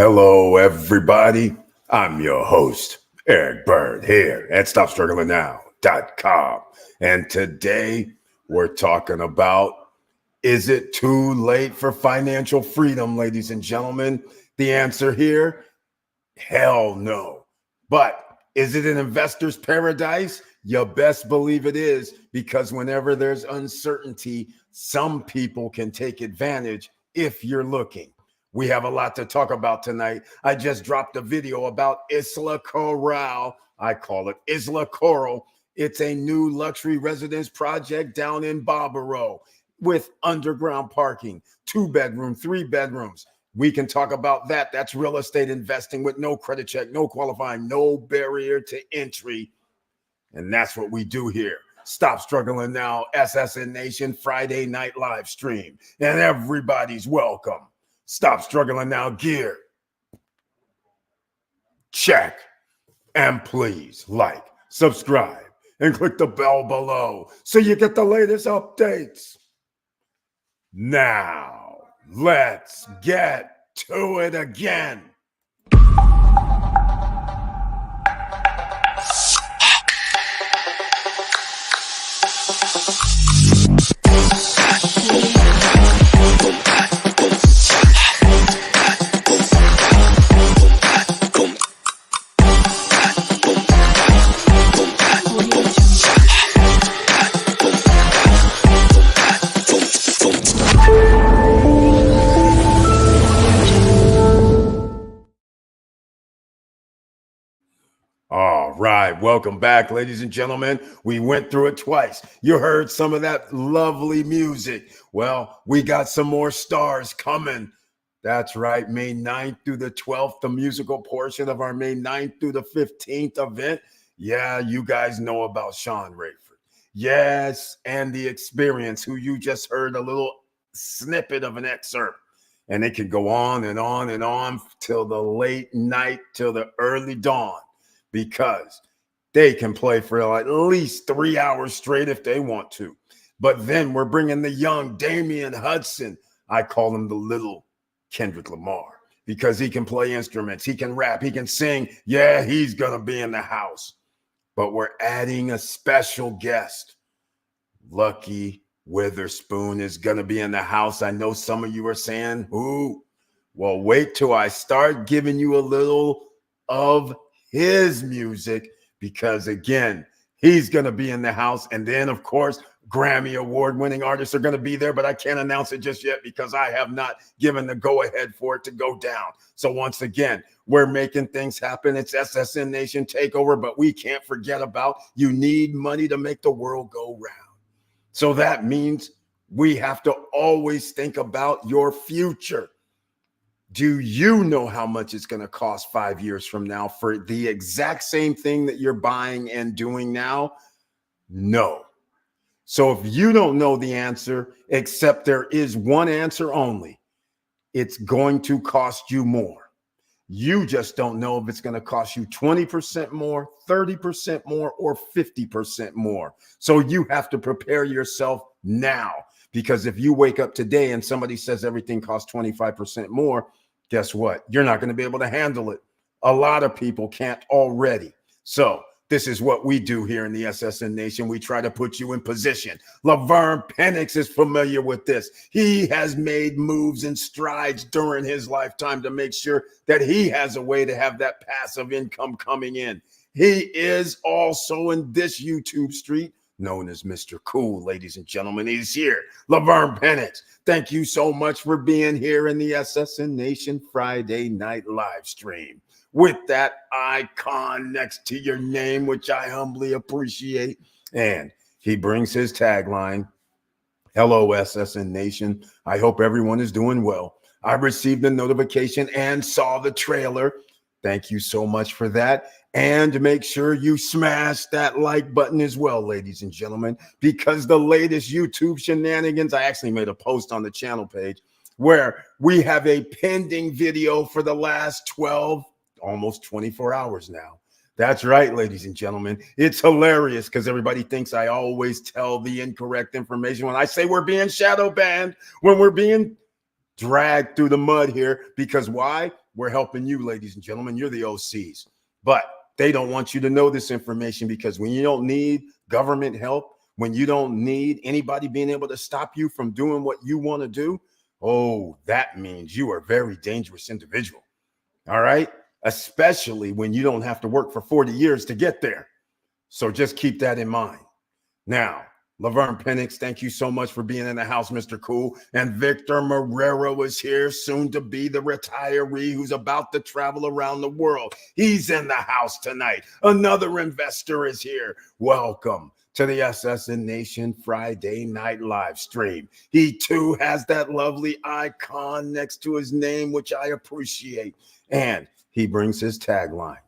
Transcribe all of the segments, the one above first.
Hello, everybody. I'm your host, Eric Bird, here at StopStrugglingNow.com. And today we're talking about, is it too late for financial freedom, ladies and gentlemen? The answer here, hell no. But is it an investor's paradise? You best believe it is, because whenever there's uncertainty, some people can take advantage if you're looking. We have a lot to talk about tonight. I just dropped a video about Isla Coral. I call it Isla Coral. It's a new luxury residence project down in Barbaro with underground parking, 2-bedroom, 3 bedrooms. We can talk about that. That's real estate investing with no credit check, no qualifying, no barrier to entry. And that's what we do here. Stop Struggling Now, SSN Nation Friday night live stream. And everybody's welcome. Stop Struggling Now gear. Check. And please like, subscribe, and click the bell below so you get the latest updates. Now, let's get to it again. All right, welcome back, ladies and gentlemen. We went through it twice. You heard some of that lovely music. Well, we got some more stars coming. That's right, May 9th through the 12th, the musical portion of our May 9th through the 15th event. Yeah, you guys know about Sean Rayford. Yes, and The Experience, who you just heard a little snippet of an excerpt. And it can go on and on and on till the late night, till the early dawn, because they can play for at least 3 hours straight if they want to. But then we're bringing the young Damian Hudson. I call him the little Kendrick Lamar, because he can play instruments, he can rap, he can sing. Yeah, he's going to be in the house. But we're adding a special guest. Lucky Witherspoon is going to be in the house. I know some of you are saying, who? Well, wait till I start giving you a little of his music, because again, he's going to be in the house. And then, of course, Grammy award-winning artists are going to be there, but I can't announce it just yet because I have not given the go-ahead for it to go down. So once again, we're making things happen. It's SSN Nation Takeover, but we can't forget about, you need money to make the world go round. So that means we have to always think about your future. Do you know how much it's going to cost 5 years from now for the exact same thing that you're buying and doing now? No. So if you don't know the answer, except there is one answer only, it's going to cost you more. You just don't know if it's going to cost you 20% more, 30% more, or 50% more. So you have to prepare yourself now, because if you wake up today and somebody says everything costs 25% more, guess what? You're not going to be able to handle it. A lot of people can't already. So this is what we do here in the SSN Nation. We try to put you in position. Laverne Penix is familiar with this. He has made moves and strides during his lifetime to make sure that he has a way to have that passive income coming in. He is also in this YouTube street known as Mr. Cool, ladies and gentlemen. He's here. Laverne Penix, thank you so much for being here in the SSN Nation Friday night live stream with that icon next to your name, which I humbly appreciate. And he brings his tagline, hello, SSN Nation. I hope everyone is doing well. I received a notification and saw the trailer. Thank you so much for that. And make sure you smash that like button as well, ladies and gentlemen, because the latest YouTube shenanigans, I actually made a post on the channel page where we have a pending video for the last 12, almost 24 hours now. That's right, ladies and gentlemen. It's hilarious because everybody thinks I always tell the incorrect information when I say we're being shadow banned, when we're being dragged through the mud here. Because why? we're helping you, ladies and gentlemen. You're the OCs. But they don't want you to know this information, because when you don't need government help, when you don't need anybody being able to stop you from doing what you want to do, oh, that means you are a very dangerous individual. All right? Especially when you don't have to work for 40 years to get there. So just keep that in mind. Now, Laverne Penix, thank you so much for being in the house, Mr. Cool. And Victor Marrero is here, soon to be the retiree who's about to travel around the world. He's in the house tonight. Another investor is here. Welcome to the SSN Nation Friday night live stream. He too has that lovely icon next to his name, which I appreciate. And he brings his tagline,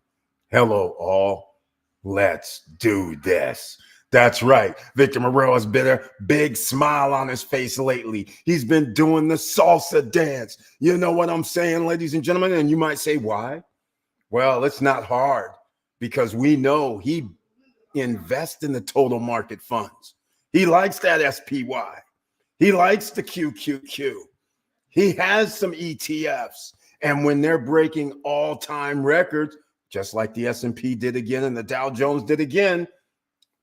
hello all. Let's do this. That's right. Victor Marrero has been a big smile on his face lately. He's been doing the salsa dance. You know what I'm saying, ladies and gentlemen? And you might say, why? Well, it's not hard, because we know he invests in the total market funds. He likes that SPY. He likes the QQQ. He has some ETFs. And when they're breaking all-time records, just like the S&P did again and the Dow Jones did again,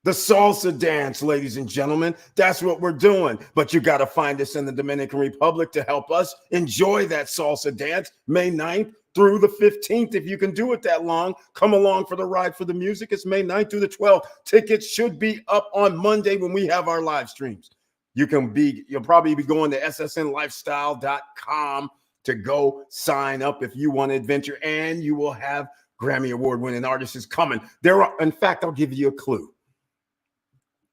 the salsa dance, ladies and gentlemen, that's what we're doing. But you got to find us in the Dominican Republic to help us enjoy that salsa dance May 9th through the 15th. If you can do it that long, come along for the ride for the music. It's May 9th through the 12th. Tickets should be up on Monday when we have our live streams. You'll probably be going to ssnlifestyle.com to go sign up if you want to adventure, and you will have Grammy Award-winning artists is coming. In fact, I'll give you a clue.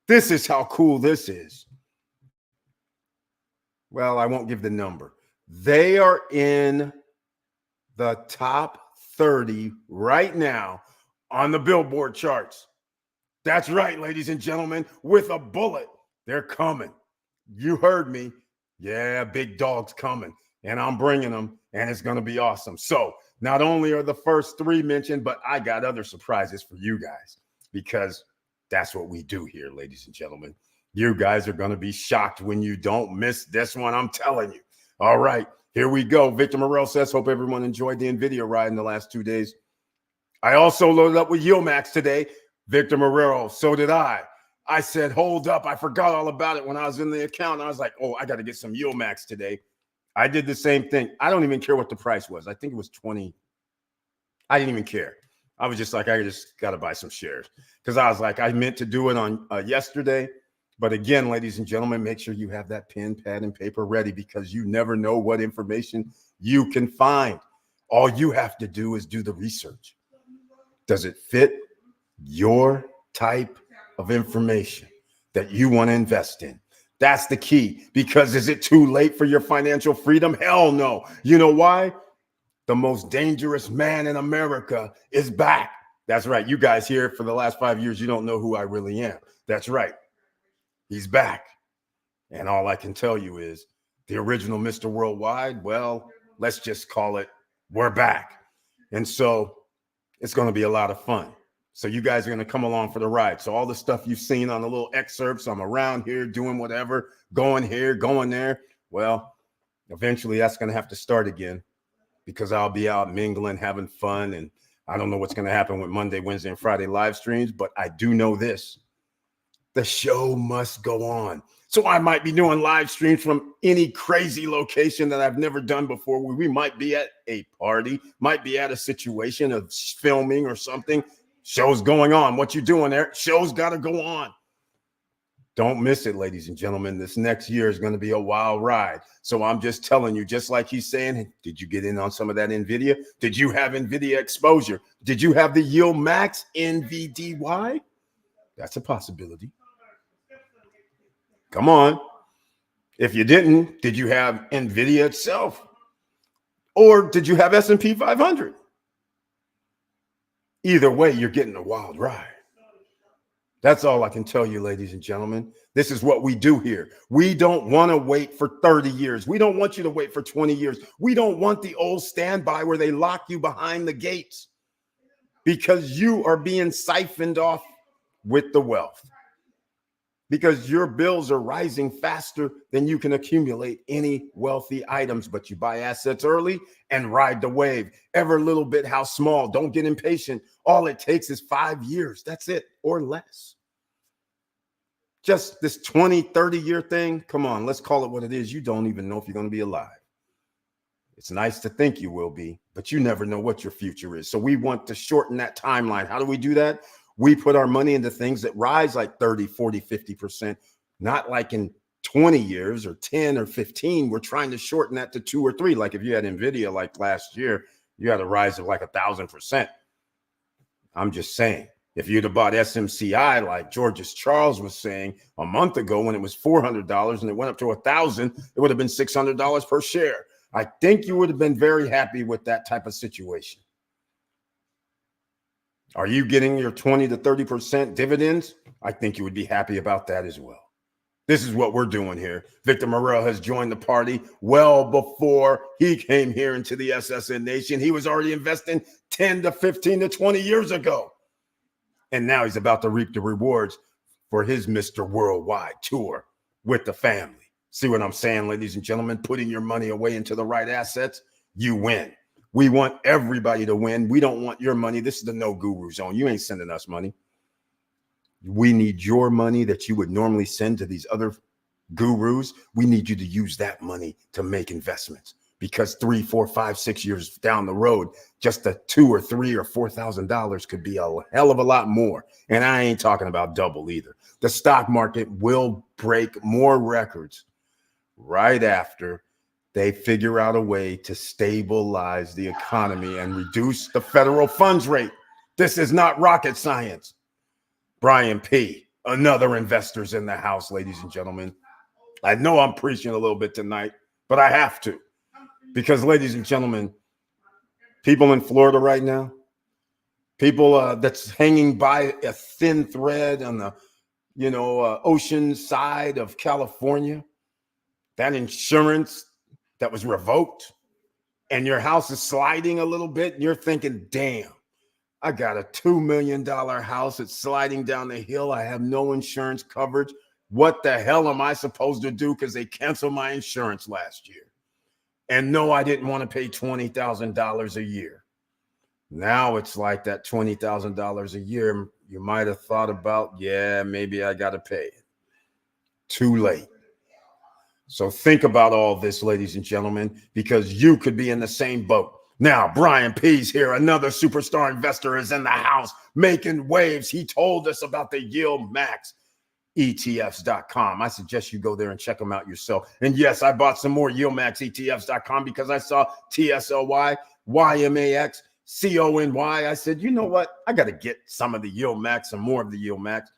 This is how cool this is. Well, I won't give the number. They are in the top 30 right now on the Billboard charts. That's right, ladies and gentlemen, with a bullet. They're coming. You heard me. Yeah, big dog's coming, and I'm bringing them, and it's going to be awesome. So not only are the first three mentioned, but I got other surprises for you guys, because that's what we do here, ladies and gentlemen. You guys are going to be shocked when you don't miss this one, I'm telling you. All right, here we go. Victor Marrero says, hope everyone enjoyed the NVIDIA ride in the last 2 days. I also loaded up with YieldMax today. Victor Marrero, so did I. I said, hold up. I forgot all about it when I was in the account. I was like, oh, I got to get some YieldMax today. I did the same thing. I don't even care what the price was. I think it was 20. I didn't even care. I was just like, I just got to buy some shares, because I was like, I meant to do it on yesterday. But again, ladies and gentlemen, make sure you have that pen, pad, and paper ready, because you never know what information you can find. All you have to do is do the research. Does it fit your type of information that you want to invest in? That's the key, because is it too late for your financial freedom? Hell no. You know why? The most dangerous man in America is back. That's right. You guys here for the last 5 years, you don't know who I really am. That's right. He's back. And all I can tell you is the original Mr. Worldwide, well, let's just call it, we're back. And so it's going to be a lot of fun. So you guys are going to come along for the ride. So all the stuff you've seen on the little excerpts, I'm around here doing whatever, going here, going there. Well, eventually that's going to have to start again, because I'll be out mingling, having fun. And I don't know what's going to happen with Monday, Wednesday, and Friday live streams, but I do know this. The show must go on. So I might be doing live streams from any crazy location that I've never done before. We might be at a party, might be at a situation of filming or something. Show's going on. What you doing there? Show's got to go on. Don't miss it, ladies and gentlemen. This next year is going to be a wild ride. So I'm just telling you, just like he's saying, did you get in on some of that NVIDIA? Did you have NVIDIA exposure? Did you have the YieldMax NVDY? That's a possibility. Come on. If you didn't, did you have NVIDIA itself? Or did you have S&P 500? Either way, you're getting a wild ride. That's all I can tell you, ladies and gentlemen. This is what we do here. We don't want to wait for 30 years. We don't want you to wait for 20 years. We don't want the old standby where they lock you behind the gates, because you are being siphoned off with the wealth. because your bills are rising faster than you can accumulate any wealthy items. But you buy assets early and ride the wave. Every little bit, how small. Don't get impatient. All it takes is 5 years. That's it, or less. Just this 20, 30-year thing. Come on, let's call it what it is. You don't even know if you're going to be alive. It's nice to think you will be, but you never know what your future is. So we want to shorten that timeline. How do we do that? We put our money into things that rise like 30, 40, 50%, not like in 20 years or 10 or 15. We're trying to shorten that to 2 or 3. Like if you had NVIDIA like last year, you had a rise of like 1,000%. I'm just saying, if you'd have bought SMCI, like George's Charles was saying a month ago when it was $400 and it went up to 1,000, it would have been $600 per share. I think you would have been very happy with that type of situation. Are you getting your 20 to 30% dividends? I think you would be happy about that as well. This is what we're doing here. Victor Morel has joined the party well before he came here into the SSN Nation. He was already investing 10 to 15 to 20 years ago. And now he's about to reap the rewards for his Mr. Worldwide tour with the family. See what I'm saying, ladies and gentlemen? Putting your money away into the right assets, you win. We want everybody to win. We don't want your money. This is the no guru zone. You ain't sending us money. We need your money that you would normally send to these other gurus. We need you to use that money to make investments, because 3, 4, 5, 6 years down the road, just a $2 or $3 or $4,000 could be a hell of a lot more. And I ain't talking about double either. The stock market will break more records right after they figure out a way to stabilize the economy and reduce the federal funds rate. This is not rocket science. Brian P., another investor's in the house, ladies and gentlemen. I know I'm preaching a little bit tonight, but I have to. Because, ladies and gentlemen, people in Florida right now, people that's hanging by a thin thread on the, ocean side of California, that insurance that was revoked, and your house is sliding a little bit, and you're thinking, damn, I got a $2 million house. It's sliding down the hill. I have no insurance coverage. What the hell am I supposed to do? Because they canceled my insurance last year. And no, I didn't want to pay $20,000 a year. Now it's like that $20,000 a year. You might have thought about, yeah, maybe I got to pay it. Too late. So think about all this, ladies and gentlemen, because you could be in the same boat. Now, Brian P's here. Another superstar investor is in the house making waves. He told us about the Yield Max ETFs.com. I suggest you go there and check them out yourself. And yes, I bought some more Yield Max ETFs.com because I saw TSLY, YMAX, CONY. I said, you know what? I got to get some of the Yield Max, some more of the Yield Max.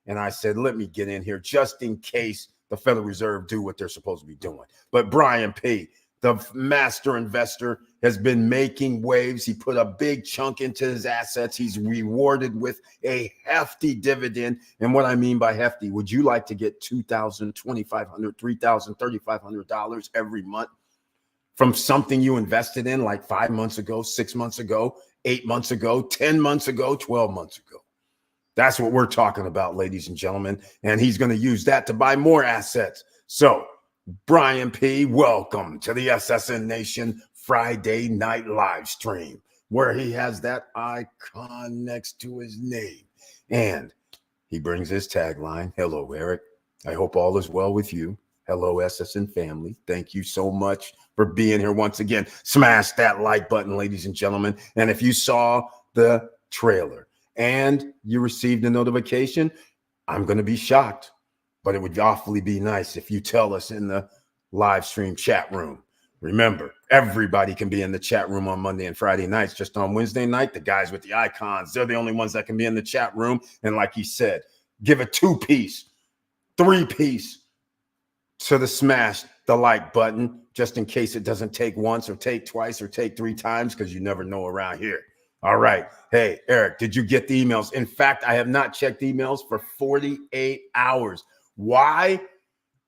And I said, let me get in here just in case the Federal Reserve do what they're supposed to be doing. But Brian P., the master investor, has been making waves. He put a big chunk into his assets. He's rewarded with a hefty dividend. And what I mean by hefty, would you like to get $2,000, $2,500, $3,000, $3,500 every month from something you invested in like 5 months ago, 6 months ago, 8 months ago, 10 months ago, 12 months ago? That's what we're talking about, ladies and gentlemen. And he's going to use that to buy more assets. So, Brian P., welcome to the SSN Nation Friday night live stream, where he has that icon next to his name. And he brings his tagline. Hello, Eric. I hope all is well with you. Hello, SSN family. Thank you so much for being here once again. Smash that like button, ladies and gentlemen. And if you saw the trailer and you received a notification, I'm going to be shocked, but it would awfully be nice if you tell us in the live stream chat room. Remember, everybody can be in the chat room on Monday and Friday nights. Just on Wednesday night, the guys with the icons, they're the only ones that can be in the chat room. And like he said, give a 2-piece, 3-piece to the smash the like button, just in case it doesn't take once or take twice or take 3 times, because you never know around here. All right. Hey, Eric, did you get the emails? In fact, I have not checked emails for 48 hours. Why?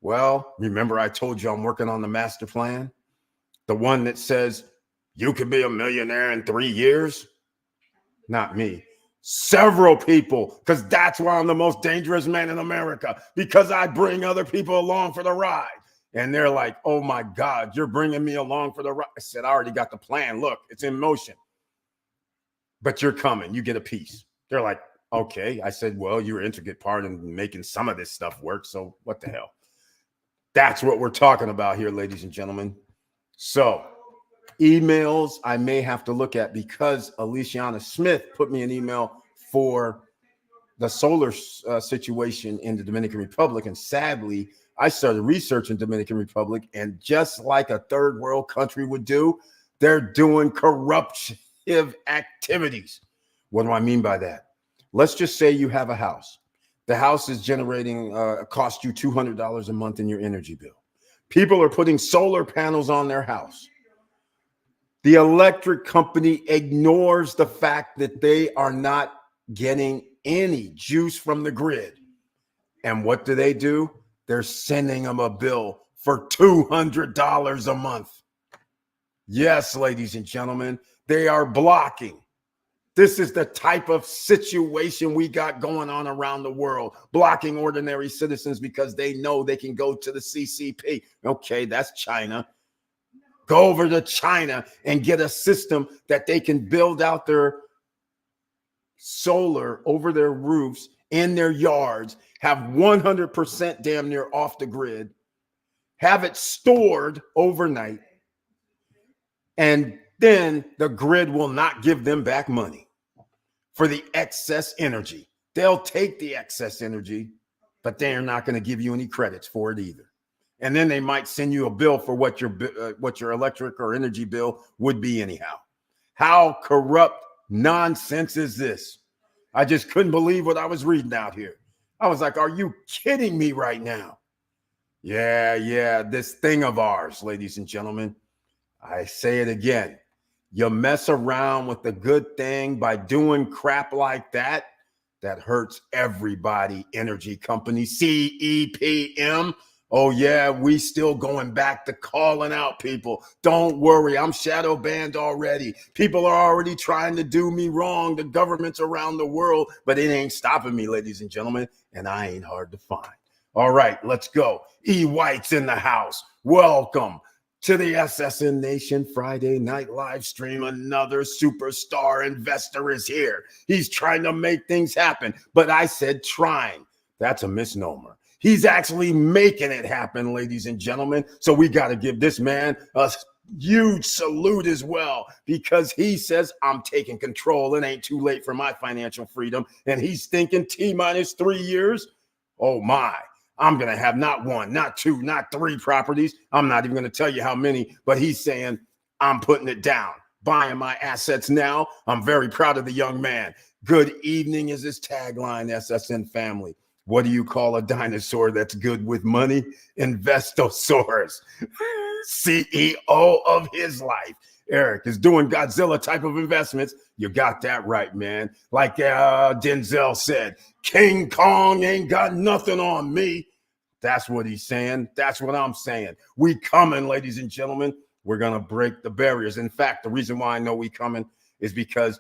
Well, remember I told you I'm working on the master plan? The one that says you could be a millionaire in 3 years? Not me. Several people, because that's why I'm the most dangerous man in America, because I bring other people along for the ride. And they're like, oh my God, you're bringing me along for the ride. I said, I already got the plan. Look, it's in motion. But you're coming. You get a piece. They're like, okay. I said, well, you're an intricate part in making some of this stuff work. So what the hell? That's what we're talking about here, ladies and gentlemen. So emails I may have to look at, because Aliciana Smith put me an email for the solar situation in the Dominican Republic. And sadly, I started researching Dominican Republic, and just like a third world country would do, they're doing corruptive activities. What do I mean by that? Let's just say you have a house. The house is generating, cost you $200 a month in your energy bill. People are putting solar panels on their house. The electric company ignores the fact that they are not getting any juice from the grid. And what do? They're sending them a bill for $200 a month. Yes, ladies and gentlemen, they are blocking. This is the type of situation we got going on around the world, blocking ordinary citizens because they know they can go to the CCP. Okay, that's China. Go over to China and get a system that they can build out their solar over their roofs, in their yards, have 100% damn near off the grid, have it stored overnight, and then the grid will not give them back money for the excess energy. They'll take the excess energy, but they're not going to give you any credits for it either. And then they might send you a bill for what your electric or energy bill would be anyhow. How corrupt nonsense is this? I just couldn't believe what I was reading out here. I was like, are you kidding me right now? Yeah, this thing of ours, ladies and gentlemen. I say it again. You mess around with the good thing by doing crap like that, that hurts everybody. Energy company, CEPM. Oh yeah, we still going back to calling out people. Don't worry, I'm shadow banned already. People are already trying to do me wrong, the governments around the world, but it ain't stopping me, ladies and gentlemen, and I ain't hard to find. All right, let's go. E. White's in the house. Welcome to the SSN Nation Friday night live stream. Another superstar investor is here. He's trying to make things happen, but I said trying. That's a misnomer. He's actually making it happen, ladies and gentlemen. So we got to give this man a huge salute as well, because he says, I'm taking control. It ain't too late for my financial freedom. And he's thinking T-minus 3 years. Oh my, I'm going to have not one, not two, not three properties. I'm not even going to tell you how many, but he's saying, I'm putting it down, buying my assets now. I'm very proud of the young man. Good evening is his tagline, SSN family. What do you call a dinosaur that's good with money? Investosaurus. CEO of his life. Eric is doing Godzilla type of investments. You got that right, man. Like Denzel said, King Kong ain't got nothing on me. That's what he's saying. That's what I'm saying. We coming, ladies and gentlemen. We're going to break the barriers. In fact, the reason why I know we coming is because,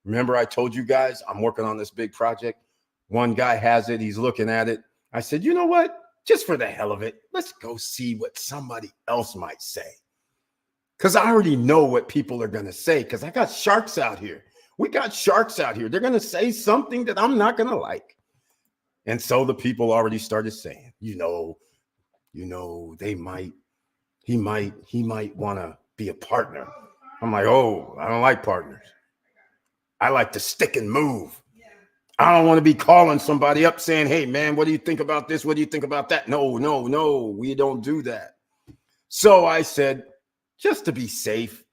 remember I told you guys, I'm working on this big project. One guy has it. He's looking at it. I said, you know what? Just for the hell of it, let's go see what somebody else might say. Because I already know what people are going to say, because I got sharks out here. We got sharks out here. They're going to say something that I'm not going to like. And so the people already started saying, he might want to be a partner. I'm like, oh, I don't like partners. I like to stick and move. I don't want to be calling somebody up saying, hey, man, what do you think about this? What do you think about that? No, we don't do that. So I said, just to be safe,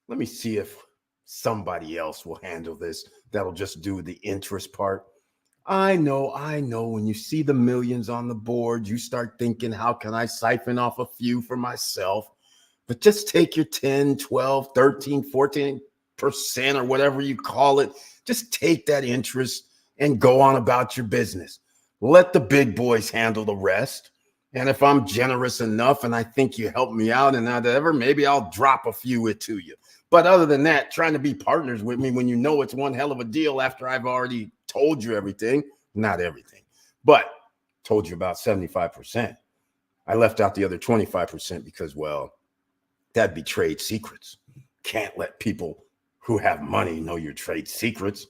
let me see if somebody else will handle this. That'll just do the interest part. I know. When you see the millions on the board, you start thinking, how can I siphon off a few for myself? But just take your 10, 12, 13, 14% or whatever you call it. Just take that interest and go on about your business. Let the big boys handle the rest. And if I'm generous enough and I think you help me out and whatever, maybe I'll drop a few to you. But other than that, trying to be partners with me when you know it's one hell of a deal after I've already told you everything, not everything, but told you about 75%. I left out the other 25% because, well, that'd be trade secrets. Can't let people who have money know your trade secrets,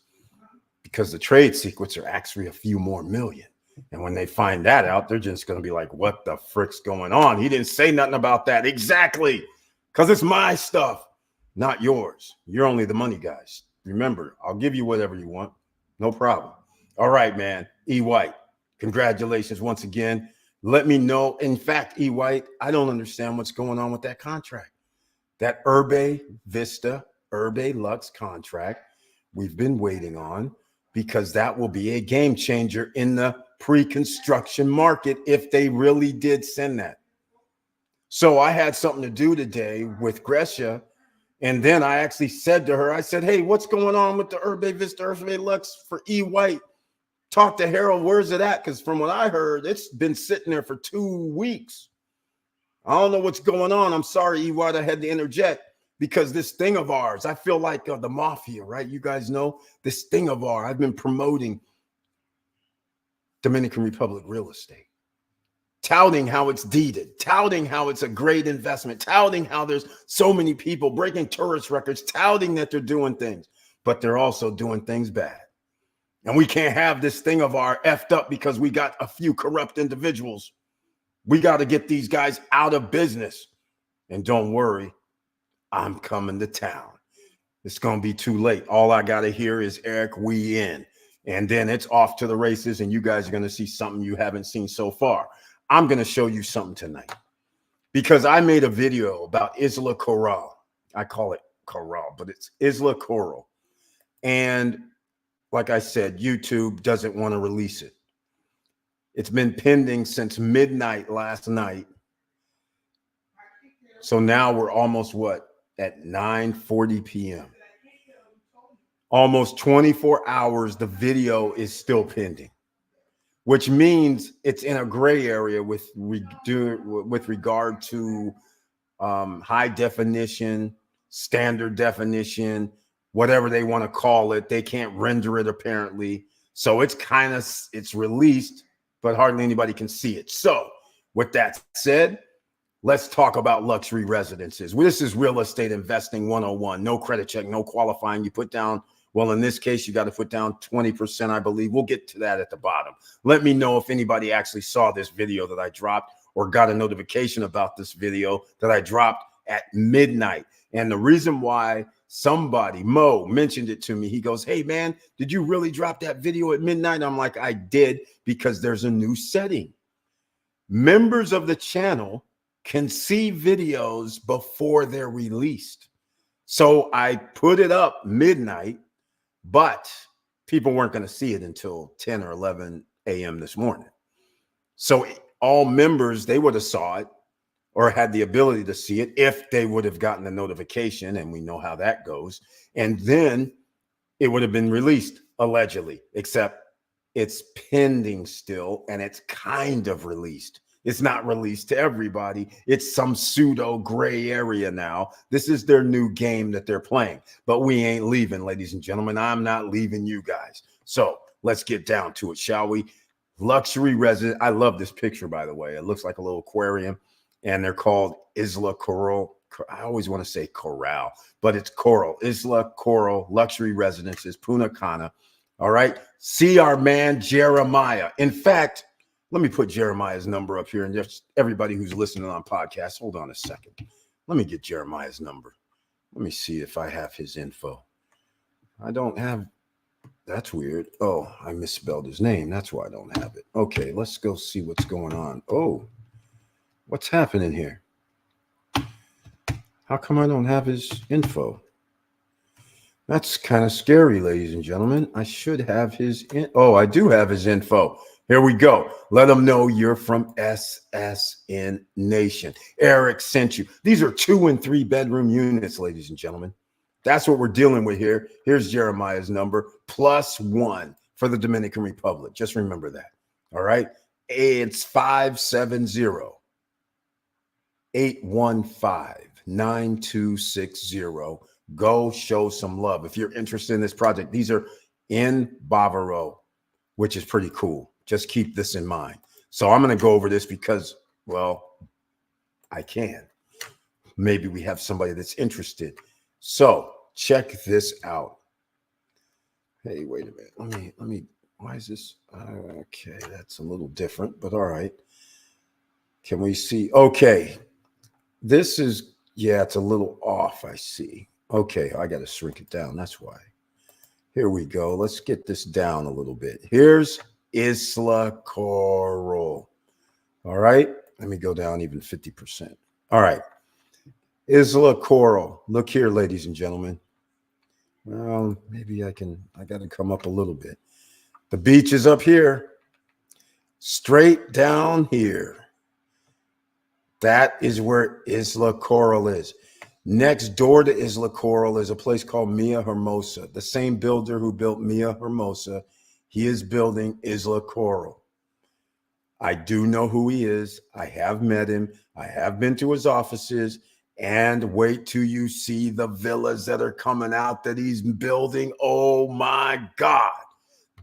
because the trade secrets are actually a few more million. And when they find that out, they're just going to be like, what the frick's going on? He didn't say nothing about that. Exactly. Because it's my stuff, not yours. You're only the money guys. Remember, I'll give you whatever you want. No problem. All right, man. E. White, congratulations once again. Let me know. In fact, E. White, I don't understand what's going on with that contract. That Urbe Vista, Urbe Lux contract we've been waiting on, because that will be a game changer in the pre-construction market if they really did send that. So I had something to do today with Gresha, and then I actually said to her, I said, hey, what's going on with the Urbe Vista, Urbe Lux for E. White? Talk to Harold, where's it at? Because from what I heard, it's been sitting there for 2 weeks. I don't know what's going on. I'm sorry, E. White, I had to interject, because this thing of ours, I feel like the mafia, right? You guys know this thing of ours. I've been promoting Dominican Republic real estate, touting how it's deeded, touting how it's a great investment, touting how there's so many people breaking tourist records, touting that they're doing things, but they're also doing things bad. And we can't have this thing of our effed up because we got a few corrupt individuals. We got to get these guys out of business. And don't worry, I'm coming to town. It's going to be too late. All I got to hear is Eric, we in. And then it's off to the races, and you guys are going to see something you haven't seen so far. I'm going to show you something tonight, because I made a video about Isla Coral. I call it Coral, but it's Isla Coral. And like I said, YouTube doesn't want to release it. It's been pending since midnight last night. So now we're almost at 9:40 p.m. Almost 24 hours, the video is still pending, which means it's in a gray area with regard to high definition, standard definition, whatever they want to call it. They can't render it apparently. So it's released, but hardly anybody can see it. So with that said, let's talk about luxury residences. This is real estate investing 101. No credit check, no qualifying. You put down, well, in this case, you got to put down 20%, I believe. We'll get to that at the bottom. Let me know if anybody actually saw this video that I dropped or got a notification about this video that I dropped at midnight. And the reason why somebody, Mo, mentioned it to me, he goes, hey, man, did you really drop that video at midnight? I'm like, I did, because there's a new setting. Members of the channel can see videos before they're released. So I put it up midnight, but people weren't going to see it until 10 or 11 a.m. this morning. So all members, they would have saw it or had the ability to see it if they would have gotten the notification, and we know how that goes. And then it would have been released, allegedly, except it's pending still, and it's kind of released. It's not released to everybody. It's some pseudo gray area now. This is their new game that they're playing. But we ain't leaving, ladies and gentlemen. I'm not leaving you guys. So let's get down to it, shall we? Luxury resident. I love this picture, by the way. It looks like a little aquarium, and they're called Isla Coral. I always want to say Coral, but it's Coral. Isla Coral Luxury Residences, Punta Cana. All right. See our man Jeremiah. In fact, let me put Jeremiah's number up here, and just everybody who's listening on podcasts, hold on a second. Let me get Jeremiah's number. Let me see if I have his info. I don't have. That's weird. Oh, I misspelled his name. That's why I don't have it. Okay, let's go see what's going on. Oh, what's happening here? How come I don't have his info? That's kind of scary, ladies and gentlemen. I should have his. Oh, I do have his info. Here we go. Let them know you're from SSN Nation. Eric sent you. These are 2 and 3 bedroom units, ladies and gentlemen. That's what we're dealing with here. Here's Jeremiah's number, +1 for the Dominican Republic. Just remember that. All right. It's 570-815-9260. Go show some love. If you're interested in this project, these are in Bavaro, which is pretty cool. Just keep this in mind. So I'm going to go over this because, well, I can. Maybe we have somebody that's interested. So check this out. Hey, wait a minute. Let me, why is this? Okay, that's a little different, but all right. Can we see? Okay. This is, yeah, it's a little off, I see. Okay, I got to shrink it down. That's why. Here we go. Let's get this down a little bit. Here's Isla Coral. All right. Let me go down even 50%. All right. Isla Coral. Look here, ladies and gentlemen. Well, maybe I got to come up a little bit. The beach is up here. Straight down here. That is where Isla Coral is. Next door to Isla Coral is a place called Mia Hermosa. The same builder who built Mia Hermosa, he is building Isla Coral. I do know who he is. I have met him. I have been to his offices. And wait till you see the villas that are coming out that he's building. Oh my God.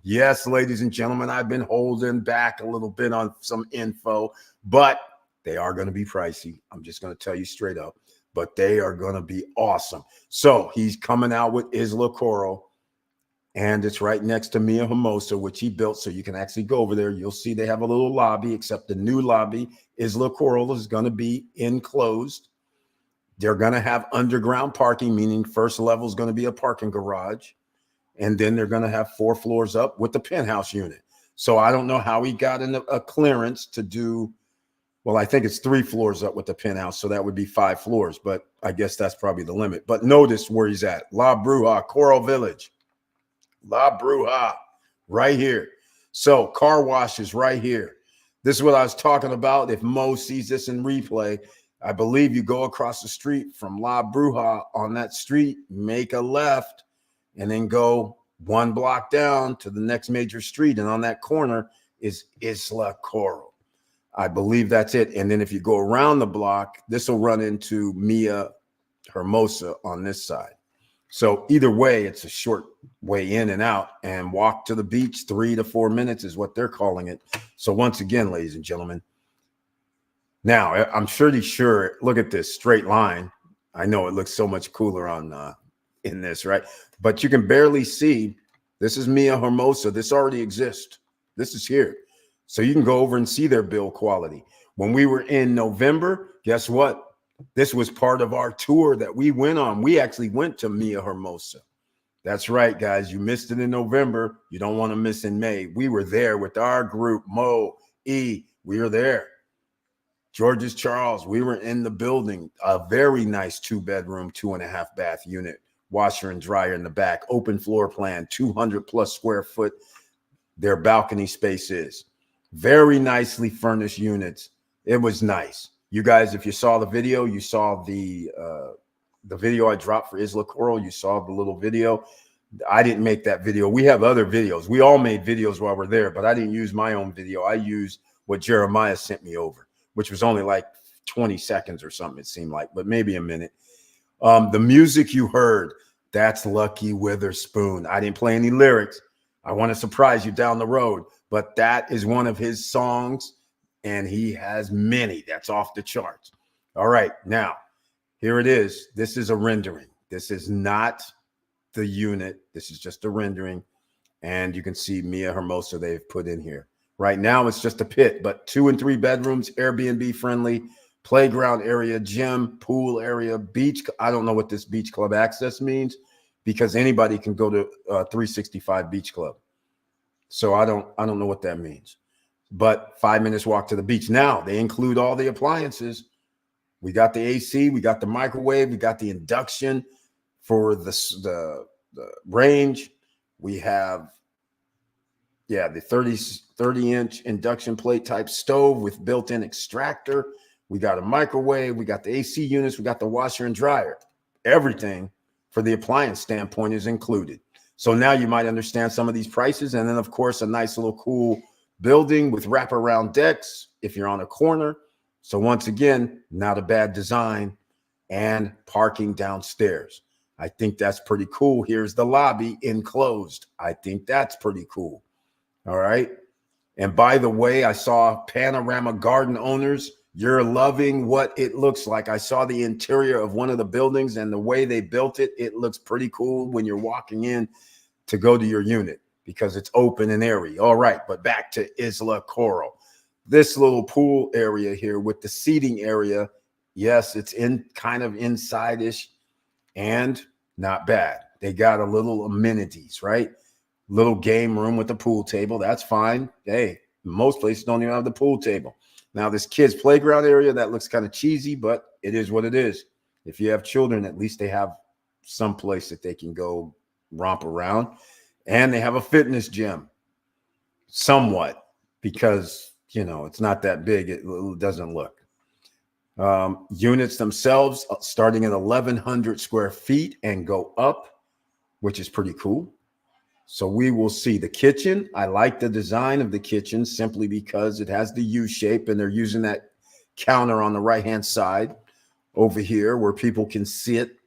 Yes, ladies and gentlemen, I've been holding back a little bit on some info, but they are going to be pricey. I'm just going to tell you straight up, but they are going to be awesome. So he's coming out with Isla Coral, and it's right next to Mia Hermosa, which he built. So you can actually go over there. You'll see they have a little lobby, except the new lobby, Isla Coral, is going to be enclosed. They're going to have underground parking, meaning first level is going to be a parking garage. And then they're going to have 4 floors up with the penthouse unit. So I don't know how he got in a clearance to do, well, I think it's 3 floors up with the penthouse. So that would be 5 floors, but I guess that's probably the limit. But notice where he's at. La Bruja, Coral Village. La Bruja, right here. So car wash is right here. This is what I was talking about. If Mo sees this in replay, I believe you go across the street from La Bruja on that street, make a left, and then go 1 block down to the next major street. And on that corner is Isla Coral. I believe that's it. And then if you go around the block, this will run into Mia Hermosa on this side. So either way, it's a short way in and out, and walk to the beach, 3 to 4 minutes is what they're calling it. So once again, ladies and gentlemen, now I'm pretty sure, look at this straight line. I know it looks so much cooler on in this, right? But you can barely see. This is Mia Hermosa. This already exists. This is here. So you can go over and see their build quality. When we were in November, guess what? This was part of our tour that we went on. We actually went to Mia Hermosa. That's right, guys. You missed it in November. You don't want to miss in May. We were there with our group, Mo, E. We were there. George's Charles, we were in the building. A very nice 2-bedroom, 2.5 bath unit. Washer and dryer in the back. Open floor plan, 200 plus square foot. Their balcony space is. Very nicely furnished units. It was nice. You guys, if you saw the video, you saw the video I dropped for Isla Coral. You saw the little video. I didn't make that video. We have other videos. We all made videos while we're there, but I didn't use my own video. I used what Jeremiah sent me over, which was only like 20 seconds or something, it seemed like, but maybe a minute. The music you heard, that's Lucky Witherspoon. I didn't play any lyrics. I want to surprise you down the road, but that is one of his songs, and he has many. That's off the charts. All right, now, here it is. This is a rendering. This is not the unit. This is just a rendering, and you can see Mia Hermosa they've put in here. Right now, it's just a pit, but 2 and 3 bedrooms, Airbnb friendly, playground area, gym, pool area, beach. I don't know what this beach club access means, because anybody can go to 365 Beach Club. So I don't know what that means. But 5 minutes walk to the beach. Now they include all the appliances. We got the AC, we got the microwave, we got the induction for the range. We have the 30-inch induction plate type stove with built-in extractor. We got a microwave. We got the AC units. We got the washer and dryer. Everything for the appliance standpoint is included. So now you might understand some of these prices. And then, of course, a nice little cool building with wraparound decks if you're on a corner. So once again, not a bad design, and parking downstairs. I think that's pretty cool. Here's the lobby enclosed. I think that's pretty cool. All right. And by the way, I saw Panorama Garden owners. You're loving what it looks like. I saw the interior of one of the buildings and the way they built it. It looks pretty cool when you're walking in to go to your unit because it's open and airy. All right. But back to Isla Coral. This little pool area here with the seating area. Yes, it's in kind of inside-ish and not bad. They got a little amenities, right? Little game room with the pool table. That's fine. Hey, most places don't even have the pool table. Now, this kids' playground area, that looks kind of cheesy, but it is what it is. If you have children, at least they have some place that they can go romp around. And they have a fitness gym, somewhat, because, you know, it's not that big. It doesn't look. Units themselves starting at 1,100 square feet and go up, which is pretty cool. So we will see the kitchen. I like the design of the kitchen simply because it has the U shape and they're using that counter on the right-hand side over here where people can sit.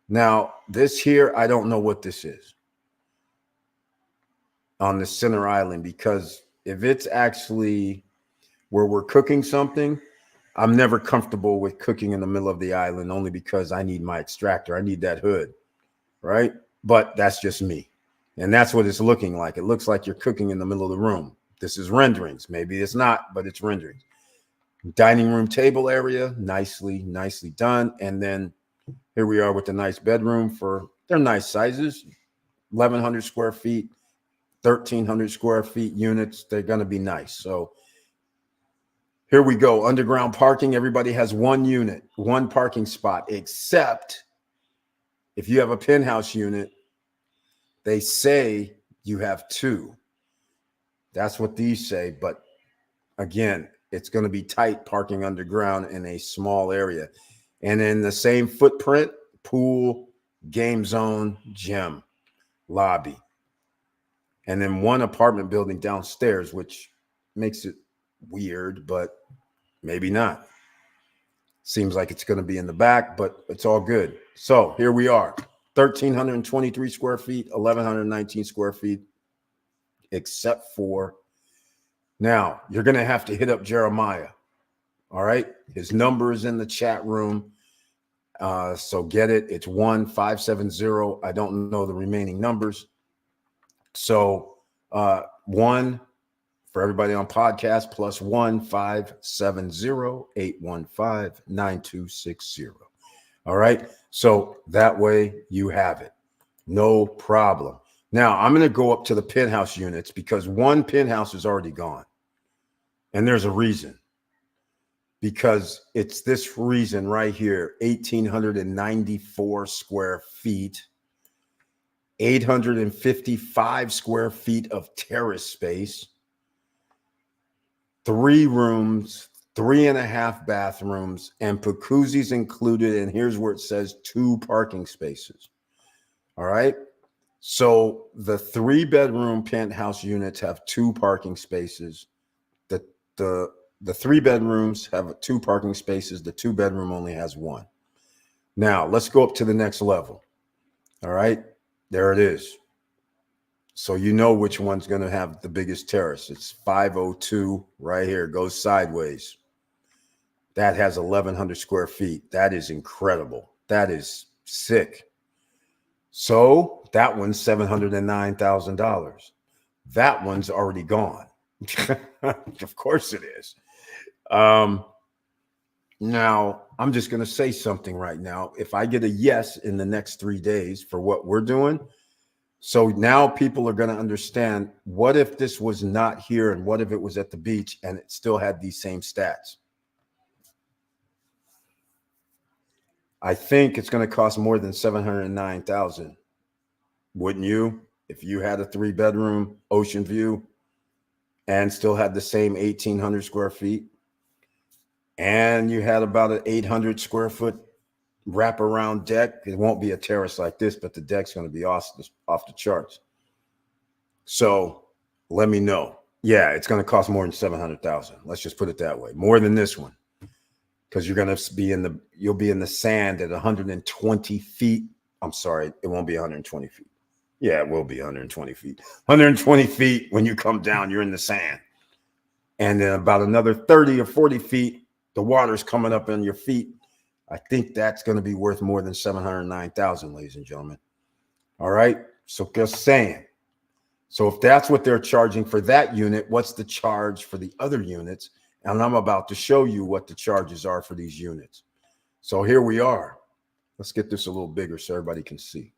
Now, this here, I don't know what this is on the center island, because if it's actually where we're cooking something, I'm never comfortable with cooking in the middle of the island only because I need my extractor. I need that hood, right? But that's just me. And that's what it's looking like. It looks like you're cooking in the middle of the room. This is renderings. Maybe it's not, but it's renderings. Dining room table area, nicely done. And then here we are with the nice bedroom they're nice sizes, 1,100 square feet, 1,300 square feet units. They're going to be nice. So here we go. Underground parking. Everybody has one unit, one parking spot, except if you have a penthouse unit, they say you have two. That's what these say. But again, it's going to be tight parking underground in a small area. And in the same footprint, pool, game zone, gym, lobby. And then one apartment building downstairs, which makes it weird, but maybe not. Seems like it's going to be in the back, but it's all good. So here we are. 1,323 square feet, 1,119 square feet, except for now, you're going to have to hit up Jeremiah. All right. His number is in the chat room. So get it. It's 1570. I don't know the remaining numbers. So 1 for everybody on podcast plus 1-570-815-9260. All right. So that way you have it. No problem. Now I'm going to go up to the penthouse units because one penthouse is already gone. And there's a reason. Because it's this reason right here, 1,894 square feet, 855 square feet of terrace space, 3 rooms, 3.5 bathrooms, and jacuzzis included. And here's where it says 2 parking spaces. All right. So the 3-bedroom penthouse units have 2 parking spaces. The 3 bedrooms have 2 parking spaces. The 2-bedroom only has 1. Now let's go up to the next level. All right. There it is. So you know which one's going to have the biggest terrace. It's 502 right here. It goes sideways. That has 1,100 square feet. That is incredible. That is sick. So that one's $709,000. That one's already gone. Of course it is. Now I'm just going to say something right now. If I get a yes in the next 3 days for what we're doing, so now people are going to understand, what if this was not here and what if it was at the beach and it still had these same stats? I think it's going to cost more than $709,000. Wouldn't you? If you had a 3-bedroom ocean view and still had the same 1,800 square feet, and you had about an 800 square foot wraparound deck. It won't be a terrace like this, but the deck's going to be off the charts. So let me know. Yeah, it's going to cost more than $700,000. Let's just put it that way. More than this one. because you'll be in the sand at 120 feet. I'm sorry, it won't be 120 feet. Yeah, it will be 120 feet. 120 feet when you come down, you're in the sand. And then about another 30 or 40 feet, the water's coming up on your feet. I think that's going to be worth more than 709,000, ladies and gentlemen. All right. So just saying. So if that's what they're charging for that unit, what's the charge for the other units? And I'm about to show you what the charges are for these units. So here we are. Let's get this a little bigger so everybody can see.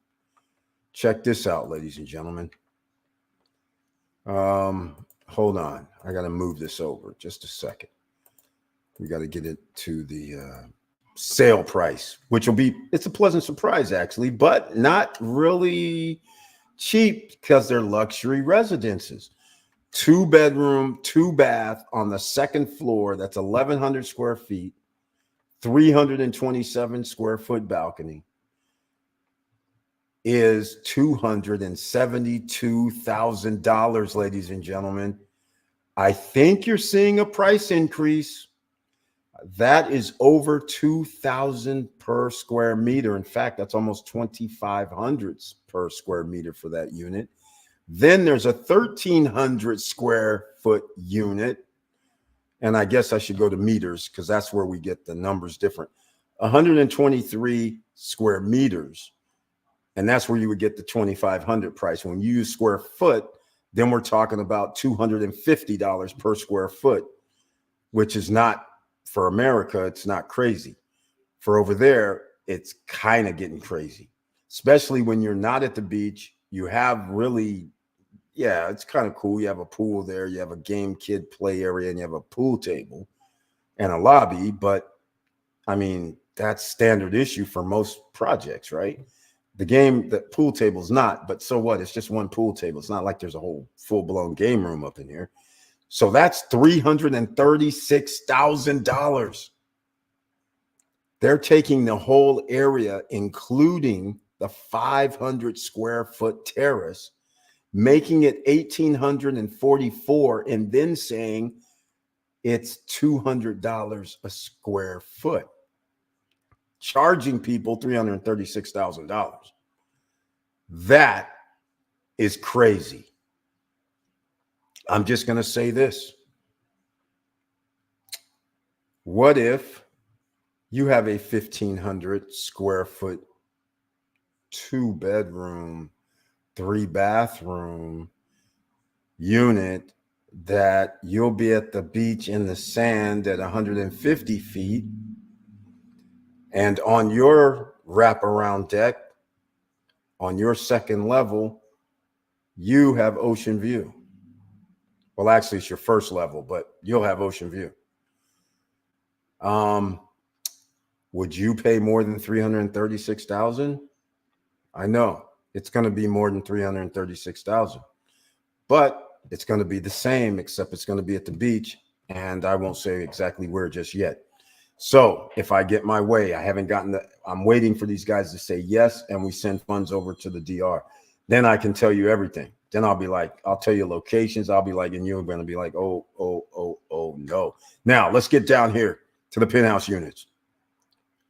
Check this out, ladies and gentlemen. Hold on. I got to move this over just a second. We got to get it to the sale price, which will be, it's a pleasant surprise actually, but not really cheap because they're luxury residences. 2-bedroom, 2-bath on the second floor. That's 1,100 square feet, 327 square foot balcony is $272,000, ladies and gentlemen. I think you're seeing a price increase. That is over $2,000 per square meter. In fact, that's almost $2,500 per square meter for that unit. Then there's a 1,300 square foot unit. And I guess I should go to meters because that's where we get the numbers different. 123 square meters. And that's where you would get the $2,500 price. When you use square foot, then we're talking about $250 per square foot, which is not, for America, it's not crazy. For over there, it's kind of getting crazy, especially when you're not at the beach. You have really, yeah, it's kind of cool. You have a pool there, you have a game kid play area, and you have a pool table and a lobby. But I mean, that's standard issue for most projects, right? The pool table's not, but so what? It's just one pool table. It's not like there's a whole full-blown game room up in here. So that's $336,000. They're taking the whole area, including the 500 square foot terrace, making it $1,844, and then saying it's $200 a square foot, charging people $336,000. That is crazy. I'm just going to say this. What if you have a 1,500 square foot, 2-bedroom, 3-bathroom unit that you'll be at the beach in the sand at 150 feet, and on your wraparound deck, on your second level, you have ocean view. Well, actually, it's your first level, but you'll have ocean view. Would you pay more than $336,000? I know it's going to be more than $336,000, but it's going to be the same, except it's going to be at the beach, and I won't say exactly where just yet. So if I get my way, I'm waiting for these guys to say yes, and we send funds over to the DR. Then I can tell you everything. Then I'll be like, I'll tell you locations. I'll be like, and you're going to be like, oh, no. Now let's get down here to the penthouse units.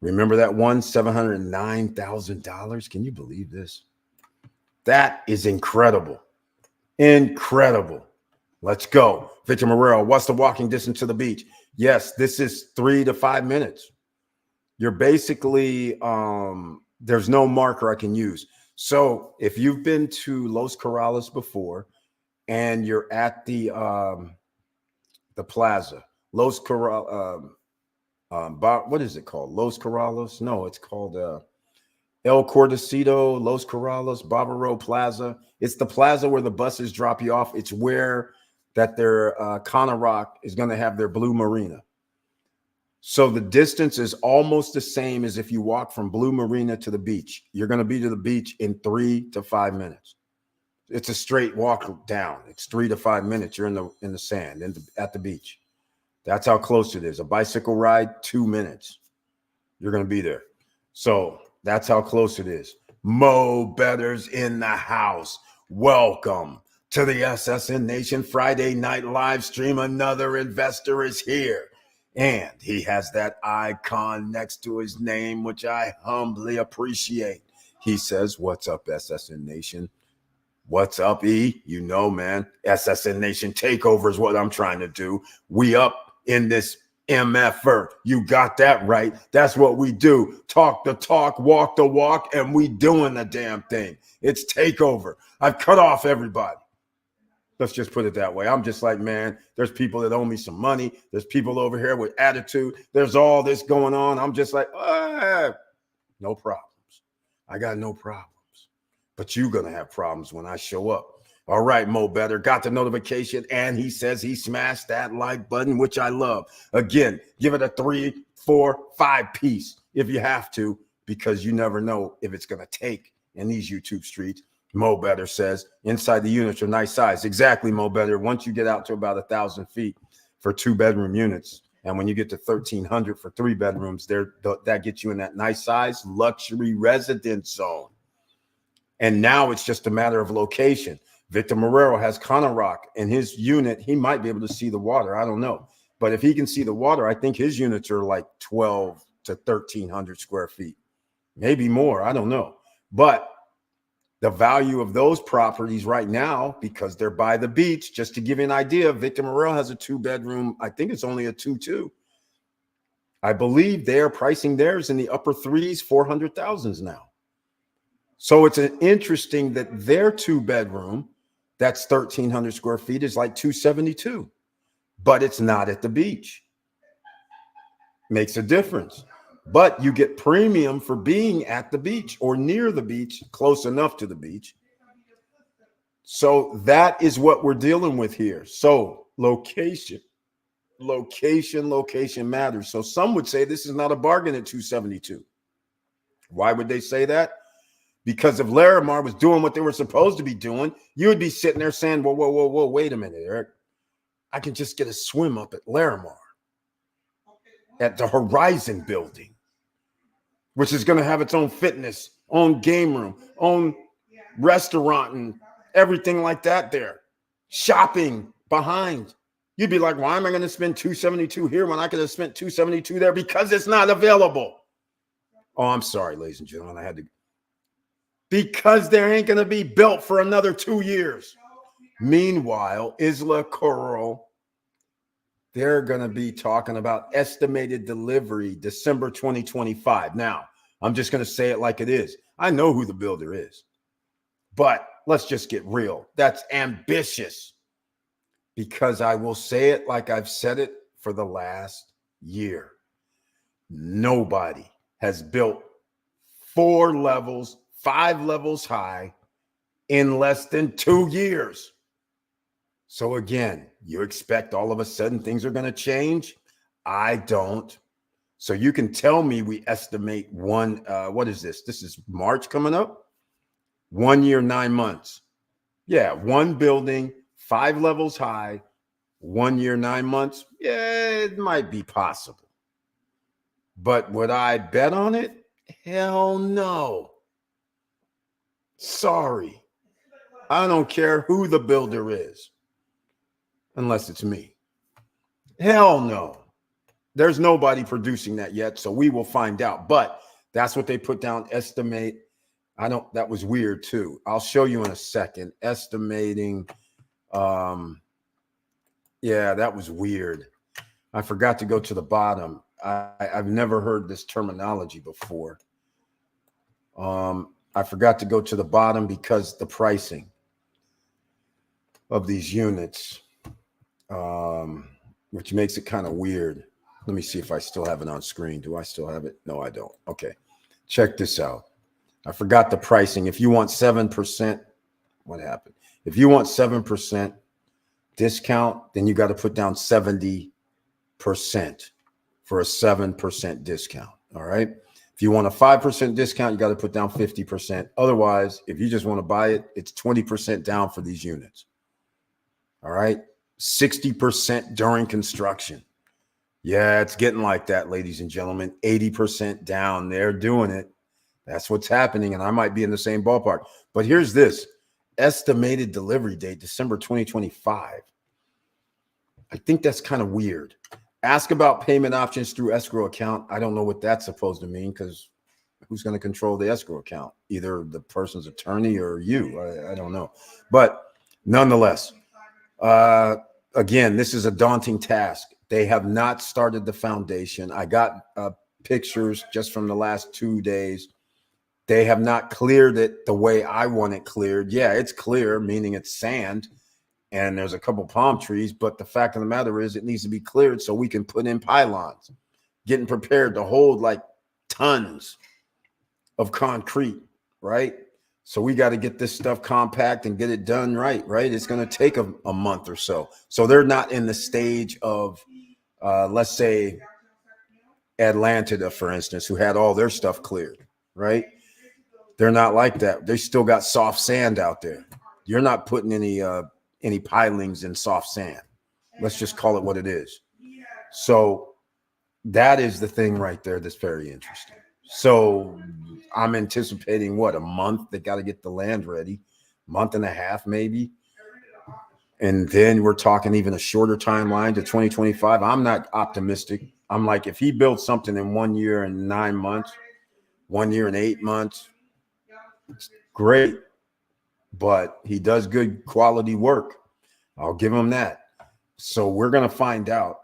Remember that one, $709,000? Can you believe this? That is incredible. Incredible. Let's go. Victor Morrell, what's the walking distance to the beach? Yes, this is 3 to 5 minutes. You're basically, there's no marker I can use. So if you've been to Los Corrales before and you're at the plaza, Los Corrales, what is it called? Los Corrales? No, it's called El Cordacito, Los Corrales, Barbaro Plaza. It's the plaza where the buses drop you off. It's where that their Cana Rock is going to have their Blue Marina. So the distance is almost the same as if you walk from Blue Marina to the beach. You're going to be to the beach in 3 to 5 minutes. It's a straight walk down. It's 3 to 5 minutes. You're in the sand at the beach. That's how close it is. A bicycle ride, 2 minutes. You're going to be there. So that's how close it is. Mo Better's in the house. Welcome to the SSN Nation Friday night live stream. Another investor is here. And he has that icon next to his name, which I humbly appreciate. He says, "What's up, SSN Nation? What's up, E? You know, man, SSN Nation takeover is what I'm trying to do. We up in this MFR. You got that right. That's what we do. Talk the talk, walk the walk, and we doing the damn thing. It's takeover. I've cut off everybody. Let's just put it that way. I'm just like, man, there's people that owe me some money. There's people over here with attitude. There's all this going on. I'm just like, no problems. I got no problems. But you're going to have problems when I show up. All right, Mo Better got the notification, and he says he smashed that like button, which I love. Again, give it a 3, 4, 5 piece if you have to, because you never know if it's going to take in these YouTube streets. Mo Better says inside the units are nice size. Exactly, Mo Better. Once you get out to about 1,000 feet for 2-bedroom units, and when you get to 1,300 for 3 bedrooms, that gets you in that nice size luxury residence zone. And now it's just a matter of location. Victor Marrero has Conarock in his unit. He might be able to see the water. I don't know. But if he can see the water, I think his units are like 12 to 1,300 square feet, maybe more. I don't know. But the value of those properties right now, because they're by the beach, just to give you an idea, Victor Marrero has a 2-bedroom. I think it's only a 2-2. I believe they're pricing theirs in the upper 3s, 400,000s now. So it's interesting that their 2-bedroom, that's 1,300 square feet, is like 272, but it's not at the beach. Makes a difference. But you get premium for being at the beach or near the beach, close enough to the beach. So that is what we're dealing with here. So location matters. So some would say this is not a bargain at 272. Why would they say that? Because if Larimar was doing what they were supposed to be doing, you would be sitting there saying, whoa, wait a minute, Eric. I can just get a swim up at Larimar, at the Horizon building, which is going to have its own fitness, own game room, own restaurant, and everything like that there. Shopping behind. You'd be like, why am I going to spend $272 here when I could have spent $272 there? Because it's not available. Oh, I'm sorry, ladies and gentlemen. I had to. Because there ain't going to be built for another 2 years. Meanwhile, Isla Coral, they're going to be talking about estimated delivery December 2025. Now, I'm just going to say it like it is. I know who the builder is, but let's just get real. That's ambitious, because I will say it like I've said it for the last year. Nobody has built 4 levels, 5 levels high in less than 2 years. So again, you expect all of a sudden things are going to change? I don't. So you can tell me we estimate what is this? This is March coming up? 1 year, 9 months. Yeah, 1 building, 5 levels high, 1 year, 9 months. Yeah, it might be possible. But would I bet on it? Hell no. Sorry. I don't care who the builder is, unless it's me. Hell no. There's nobody producing that yet, so we will find out. But that's what they put down, estimate. That was weird too. I'll show you in a second. Estimating. Yeah, that was weird. I forgot to go to the bottom. I've never heard this terminology before. I forgot to go to the bottom because the pricing of these units, which makes it kind of weird. Let me see if I still have it on screen. Do I still have it? No, I don't. Okay. Check this out. I forgot the pricing. If you want 7%, what happened? If you want 7% discount, then you got to put down 70% for a 7% discount. All right. If you want a 5% discount, you got to put down 50%. Otherwise, if you just want to buy it, it's 20% down for these units. All right. 60% during construction. Yeah, it's getting like that, ladies and gentlemen. 80% down. They're doing it. That's what's happening. And I might be in the same ballpark. But here's this. Estimated delivery date, December 2025. I think that's kind of weird. Ask about payment options through escrow account. I don't know what that's supposed to mean, because who's going to control the escrow account? Either the person's attorney or you. I don't know. But nonetheless, again, this is a daunting task. They have not started the foundation. I got pictures just from the last 2 days. They have not cleared it the way I want it cleared. Yeah, it's clear, meaning it's sand, and there's a couple palm trees. But the fact of the matter is, it needs to be cleared so we can put in pylons, getting prepared to hold like tons of concrete, right? So we got to get this stuff compact and get it done right? It's going to take a month or so. So they're not in the stage of, let's say, Atlanta, for instance, who had all their stuff cleared, right? They're not like that. They still got soft sand out there. You're not putting any pilings in soft sand. Let's just call it what it is. So that is the thing right there that's very interesting. So I'm anticipating a month. They got to get the land ready, month and a half maybe. And then we're talking even a shorter timeline to 2025. I'm not optimistic. I'm like, if he builds something in 1 year and 9 months, 1 year and 8 months, it's great. But he does good quality work. I'll give him that. So we're going to find out.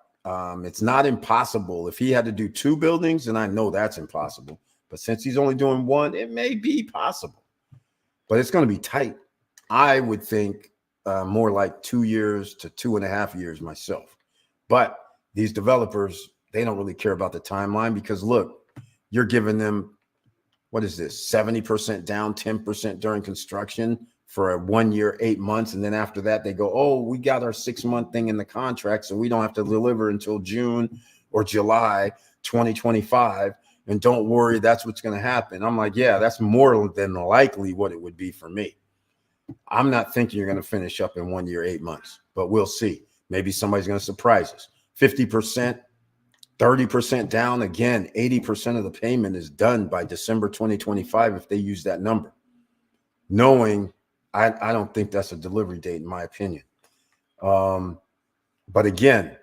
It's not impossible. If he had to do 2 buildings, and I know that's impossible, but since he's only doing 1, it may be possible. But it's going to be tight. I would think more like 2 years to 2.5 years myself. But these developers, they don't really care about the timeline, because look, you're giving them, what is this, 70% down, 10% during construction for a 1 year, 8 months. And then after that, they go, oh, we got our 6-month thing in the contract, so we don't have to deliver until June or July 2025. And don't worry, that's what's going to happen. I'm like, yeah, that's more than likely what it would be for me. I'm not thinking you're going to finish up in 1 year, 8 months, but we'll see. Maybe somebody's going to surprise us. 50%, 30% down. Again, 80% of the payment is done by December 2025 if they use that number. Knowing I don't think that's a delivery date, in my opinion. But again,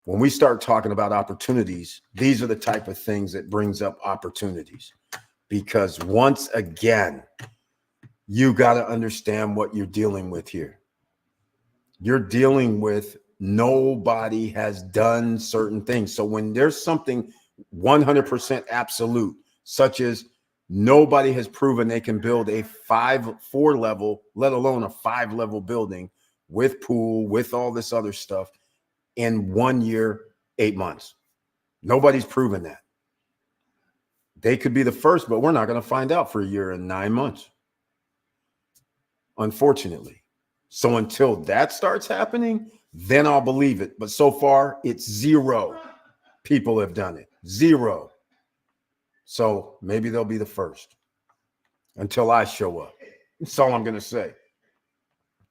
when we start talking about opportunities, these are the type of things that brings up opportunities. Because once again, you got to understand what you're dealing with here. You're dealing with nobody has done certain things. So when there's something 100% absolute, such as nobody has proven they can build a 4 level, let alone a 5 level building with pool, with all this other stuff in 1 year, 8 months. Nobody's proven that. They could be the first, but we're not going to find out for a year and 9 months, unfortunately. So until that starts happening, then I'll believe it. But so far, it's 0 people have done it. 0. So maybe they'll be the first until I show up. That's all I'm going to say.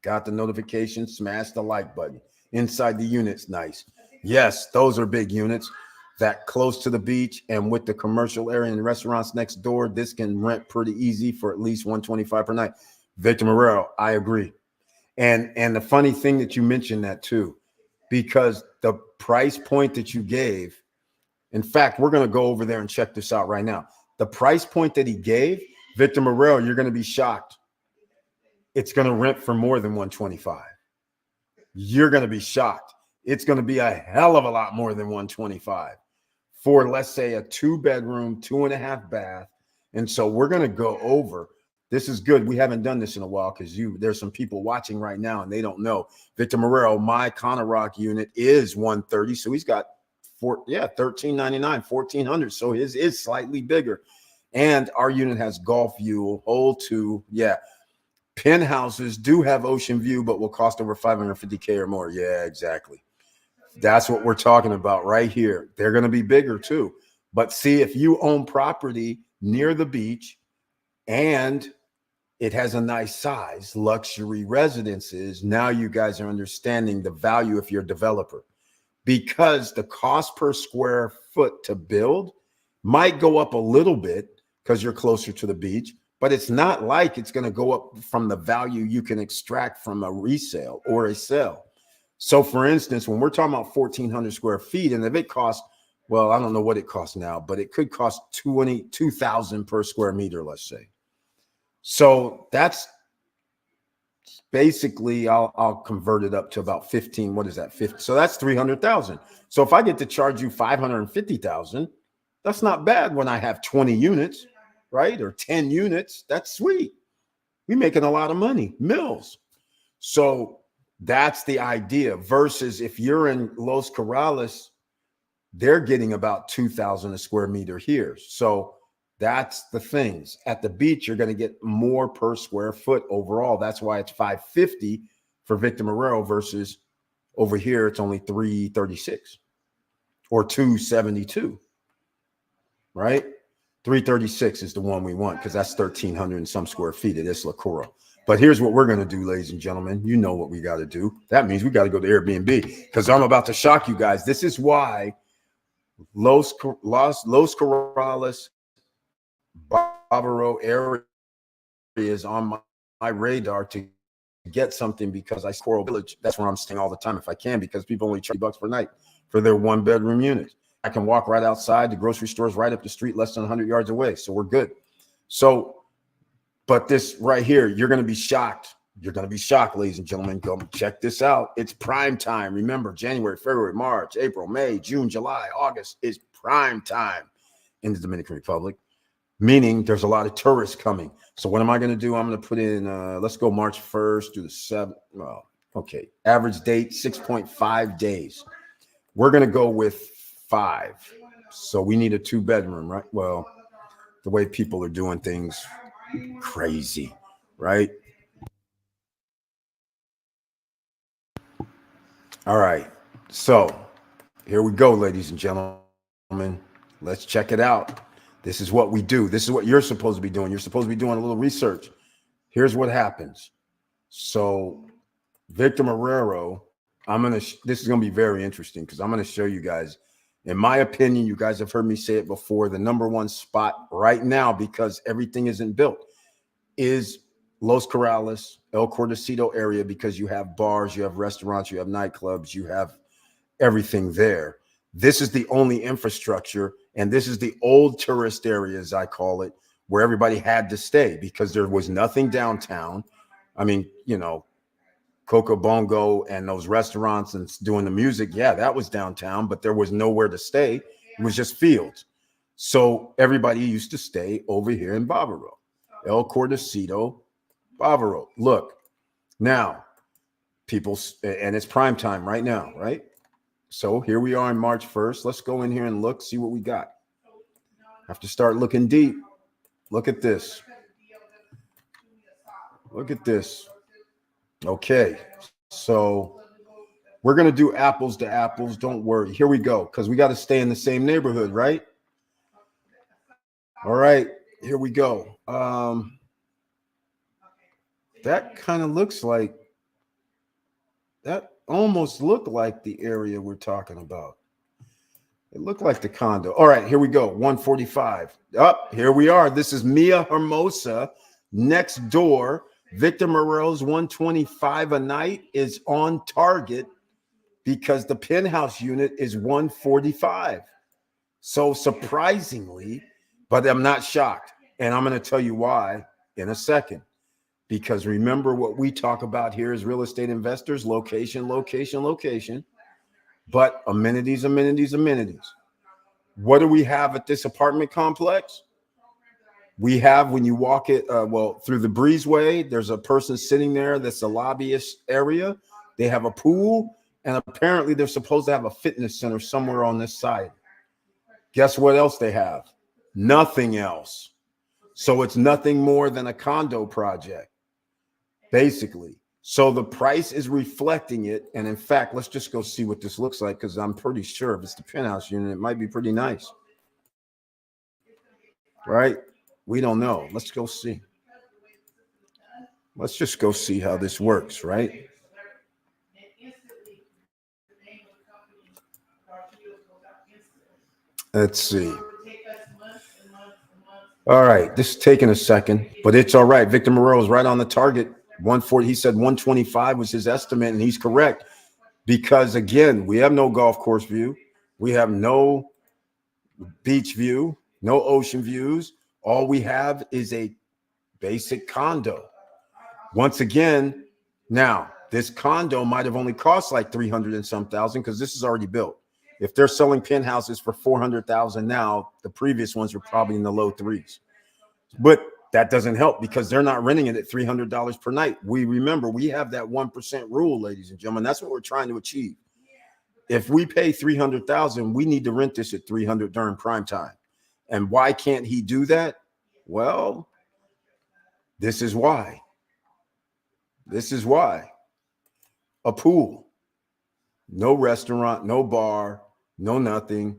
Got the notification, smash the like button. Inside the unit's nice. Yes, those are big units. That close to the beach, and with the commercial area and restaurants next door, this can rent pretty easy for at least $125 per night. Victor Morero, I agree. And the funny thing that you mentioned that too, because the price point that you gave, in fact, we're going to go over there and check this out right now. The price point that he gave, Victor Morero, you're going to be shocked. It's going to rent for more than $125. You're going to be shocked. It's going to be a hell of a lot more than $125 for, let's say, a 2-bedroom, 2.5 bath. And so we're going to go over. This is good. We haven't done this in a while because there's some people watching right now and they don't know. Victor Morero, my Conarock unit is $130. So he's got $1,399, $1,400. So his is slightly bigger. And our unit has golf view, hole 2. Yeah. Penthouses do have ocean view, but will cost over $550K or more. Yeah, exactly. That's what we're talking about right here. They're going to be bigger too. But see, if you own property near the beach and it has a nice size, luxury residences, now you guys are understanding the value if you're a developer, because the cost per square foot to build might go up a little bit because you're closer to the beach, but it's not like it's going to go up from the value you can extract from a resale or a sale. So for instance, when we're talking about 1,400 square feet, and if it costs, well, I don't know what it costs now, but it could cost 22,000 per square meter, let's say. So that's basically, I'll convert it up to about 15. What is that? 50. So that's 300,000. So if I get to charge you 550,000, that's not bad when I have 20 units, right? Or 10 units. That's sweet. We're making a lot of money, mills. So that's the idea. Versus if you're in Los Corrales, they're getting about 2,000 a square meter here. So that's the things. At the beach, you're going to get more per square foot overall. That's why it's 550 for Victor Marrero versus over here, it's only 336 or 272, right? 336 is the one we want because that's 1,300 and some square feet at Isla Cora. But here's what we're going to do, ladies and gentlemen. You know what we got to do. That means we got to go to Airbnb because I'm about to shock you guys. This is why Los Corrales, Bavaro area is on my radar to get something because I Coral Village. That's where I'm staying all the time if I can because people only charge $20 per night for their 1-bedroom unit. I can walk right outside. The grocery store is right up the street, less than 100 yards away. So we're good. So, but this right here, you're going to be shocked. You're going to be shocked, ladies and gentlemen. Go check this out. It's prime time. Remember, January, February, March, April, May, June, July, August is prime time in the Dominican Republic, meaning there's a lot of tourists coming. So what am I going to do? I'm going to put in, let's go March 1st to the 7th. Well, okay. Average date, 6.5 days. We're going to go with 5. So we need a 2-bedroom, right? Well, the way people are doing things, crazy, right? All right. So here we go, ladies and gentlemen. Let's check it out. This is what we do. This is what you're supposed to be doing. You're supposed to be doing a little research. Here's what happens. So Victor Marrero, this is going to be very interesting because I'm going to show you guys, in my opinion, you guys have heard me say it before, the number one spot right now, because everything isn't built, is Los Corrales, El Cordacito area, because you have bars, you have restaurants, you have nightclubs, you have everything there. This is the only infrastructure, and this is the old tourist area, as I call it, where everybody had to stay because there was nothing downtown. I mean, you know, Coco Bongo and those restaurants and doing the music, yeah, that was downtown, but there was nowhere to stay. It was just fields. So everybody used to stay over here in Bavaro, El Cordacito, Bavaro. Look, now, people, and it's prime time right now, right? So here we are on March 1st. Let's go in here and look, see what we got. Have to start looking deep. Look at this. Look at this. Okay, so we're going to do apples to apples. Don't worry. Here we go, because we got to stay in the same neighborhood, right? All right, here we go. That kind of looks like, that almost looked like the area we're talking about. It looked like the condo. All right, here we go. 145. Up, here we are. This is Mia Hermosa next door. Victor Marrero's 125 a night is on target because the penthouse unit is 145. So surprisingly, but I'm not shocked. And I'm going to tell you why in a second. Because remember what we talk about here as real estate investors, location, location, location. But amenities, amenities, amenities. What do we have at this apartment complex? We have, when you walk it, through the breezeway, there's a person sitting there that's a lobbyist area. They have a pool, and apparently they're supposed to have a fitness center somewhere on this side. Guess what else they have? Nothing else. So it's nothing more than a condo project, basically. So the price is reflecting it. And in fact, let's just go see what this looks like, because I'm pretty sure if it's the penthouse unit, it might be pretty nice. Right? We don't know. Let's go see. Let's just go see how this works, right? Let's see. All right, this is taking a second, but it's all right. Victor Marrero is right on the target. 140. He said 125 was his estimate, and he's correct. Because again, we have no golf course view, we have no beach view, no ocean views. All we have is a basic condo. Once again, now this condo might have only cost like 300 and some thousand because this is already built. If they're selling penthouses for 400,000 now, the previous ones were probably in the low threes. But that doesn't help because they're not renting it at $300 per night. We remember we have that 1% rule, ladies and gentlemen. That's what we're trying to achieve. If we pay 300,000, we need to rent this at 300 during prime time. And why can't he do that? Well, this is why. This is why. A pool, no restaurant, no bar, no nothing.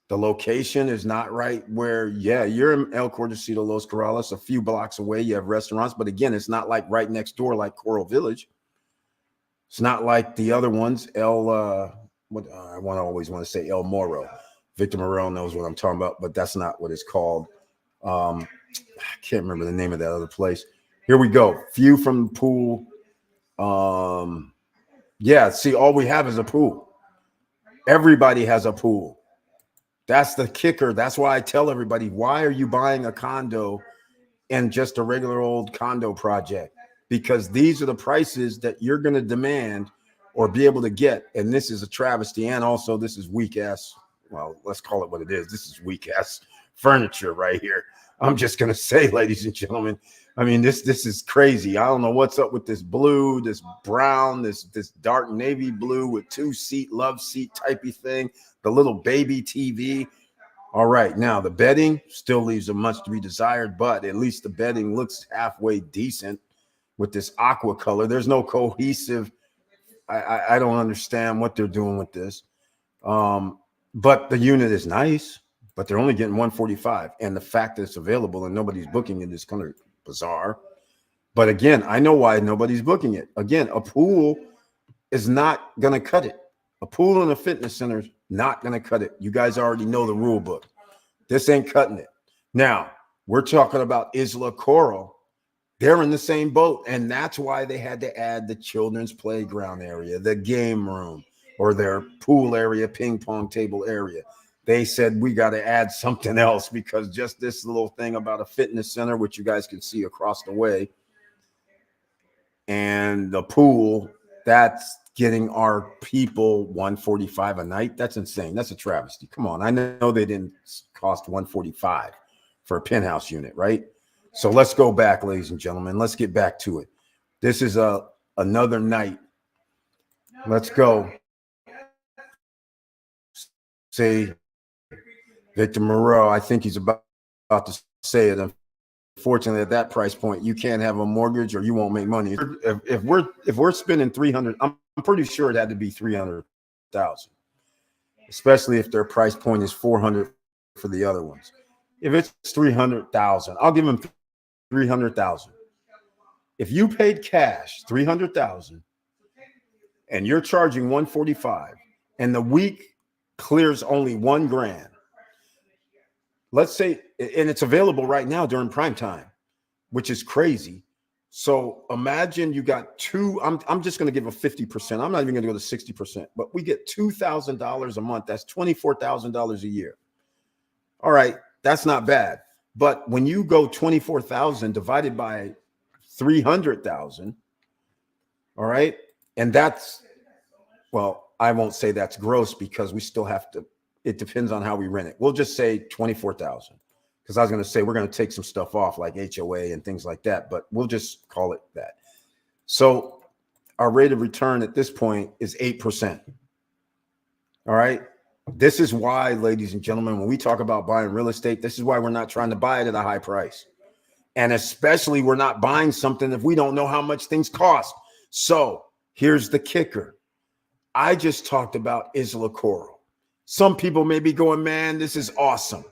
The location is not right where, yeah, you're in El Cordecito, Los Corrales, a few blocks away. You have restaurants, but again, it's not like right next door like Coral Village. It's not like the other ones. I always want to say El Moro. Victor Morel knows what I'm talking about, but that's not what it's called. I can't remember the name of that other place. Here we go. View from the pool. Yeah, see, all we have is a pool. Everybody has a pool. That's the kicker. That's why I tell everybody, why are you buying a condo and just a regular old condo project? Because these are the prices that you're going to demand or be able to get. And this is a travesty. And also this is weak ass. Well, let's call it what it is. This is weak ass furniture right here. I'm just going to say, ladies and gentlemen, I mean, this is crazy. I don't know what's up with this blue, this brown, this dark navy blue with two-seat love seat typey thing, the little baby TV. All right, now the bedding still leaves a much to be desired, but at least the bedding looks halfway decent with this aqua color. There's no cohesive. I don't understand what they're doing with this. But the unit is nice, but they're only getting 145. And the fact that it's available and nobody's booking it is kind of bizarre. But again, I know why nobody's booking it. Again, a pool is not going to cut it. A pool and a fitness center is not going to cut it. You guys already know the rule book. This ain't cutting it. Now, we're talking about Isla Coral. They're in the same boat, and that's why they had to add the children's playground area, the game room, or their pool area, ping pong table area. They said, we got to add something else because just this little thing about a fitness center, which you guys can see across the way, and the pool, that's getting our people 145 a night. That's insane. That's a travesty. Come on. I know they didn't cost 145 for a penthouse unit, right? So let's go back, ladies and gentlemen. Let's get back to it. This is another night. Let's go. Say Victor Moreau, I think he's about to say it. Unfortunately, at that price point, you can't have a mortgage or you won't make money. If we're spending 300, I'm pretty sure it had to be 300,000, especially if their price point is 400 for the other ones. If it's 300,000, I'll give them 300,000. If you paid cash 300,000 and you're charging 145 and the week clears only $1,000, let's say, and it's available right now during prime time, which is crazy. So imagine you got I'm just going to give a 50%. I'm not even going to go to 60%, but we get $2,000 a month. That's $24,000 a year. All right. That's not bad. But when you go 24,000 divided by 300,000, all right. And that's, well, I won't say that's gross because we still have to, it depends on how we rent it. We'll just say 24,000 because I was going to say we're going to take some stuff off like HOA and things like that, but we'll just call it that. So our rate of return at this point is 8%. All right. This is why, ladies and gentlemen, when we talk about buying real estate, this is why we're not trying to buy it at a high price. And especially we're not buying something if we don't know how much things cost. So here's the kicker. I just talked about Isla Coral. Some people may be going, man, this is awesome.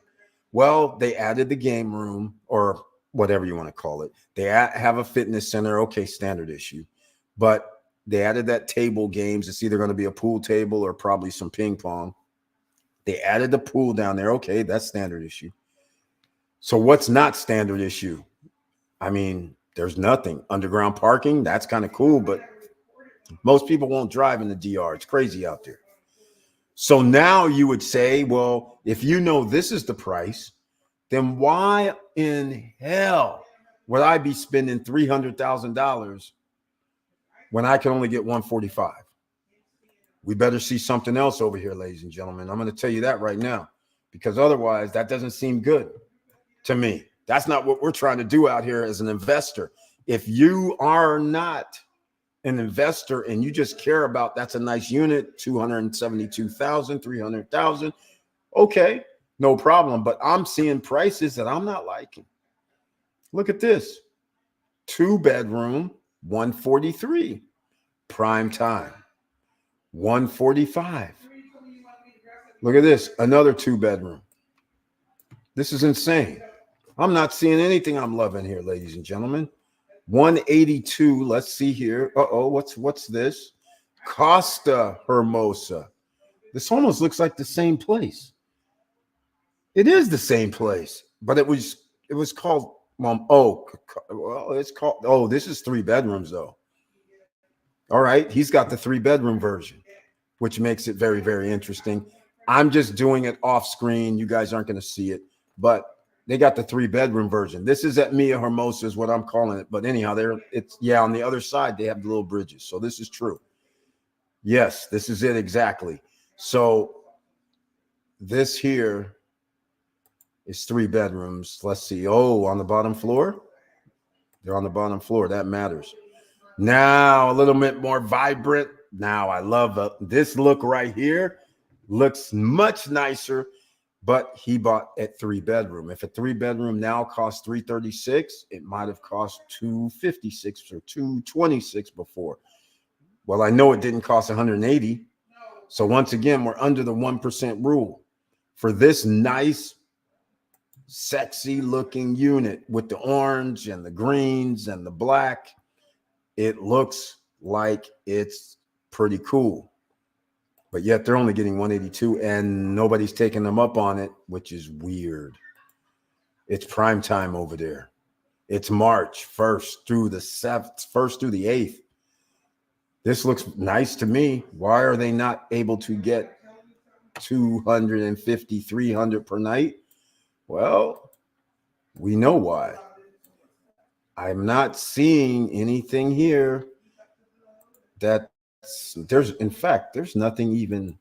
Well, they added the game room or whatever you want to call it. They have a fitness center. Okay, standard issue. But they added that table games. It's either going to be a pool table or probably some ping pong. They added the pool down there. Okay, that's standard issue. So what's not standard issue? I mean, there's nothing. Underground parking, that's kind of cool, but Most people won't drive in the DR. It's crazy out there. So now you would say, well, if you know this is the price, then why in hell would I be spending $300,000 when I can only get 145? We better see something else over here, ladies and gentlemen. I'm going to tell you that right now, because otherwise that doesn't seem good to me. That's not what we're trying to do out here as an investor. If you are not an investor and you just care about, that's a nice unit, 272,000, 300,000. Okay, no problem. But I'm seeing prices that I'm not liking. Look at this. 2-bedroom, 143. Prime time, 145. Look at this. Another 2-bedroom. This is insane. I'm not seeing anything I'm loving here, ladies and gentlemen. 182. Let's see here. What's this? Costa Hermosa. This almost looks like the same place. It is the same place, but it was called this is 3 bedrooms though. All right, he's got the 3-bedroom version, which makes it very, very interesting. I'm just doing it off screen. You guys aren't going to see it, but they got the 3-bedroom version. This is at Mia Hermosa is what I'm calling it. But anyhow, on the other side, they have the little bridges. So this is true. Yes, this is it exactly. So this here is 3 bedrooms. Let's see. Oh, on the bottom floor. They're on the bottom floor. That matters. Now a little bit more vibrant. Now I love this look right here. Looks much nicer. But he bought at 3-bedroom. If a 3-bedroom now costs $336, it might have cost $256 or $226 before. Well, I know it didn't cost $180. So once again, we're under the 1% rule for this nice, sexy looking unit with the orange and the greens and the black. It looks like it's pretty cool. But yet they're only getting 182 and nobody's taking them up on it, which is weird. It's prime time over there. It's March 1st through the 7th, 1st through the 8th. This looks nice to me. Why are they not able to get 250, 300 per night? Well, we know why. I'm not seeing anything here that there's nothing even.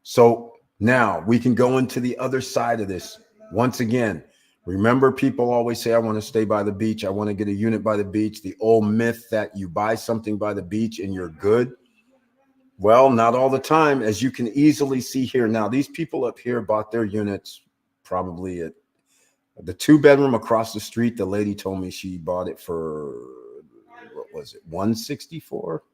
So now we can go into the other side of this. Once again, remember, people always say, I want to stay by the beach. I want to get a unit by the beach. The old myth that you buy something by the beach and you're good. Well, not all the time, as you can easily see here. Now, these people up here bought their units probably at the 2-bedroom across the street. The lady told me she bought it for, what was it, 164?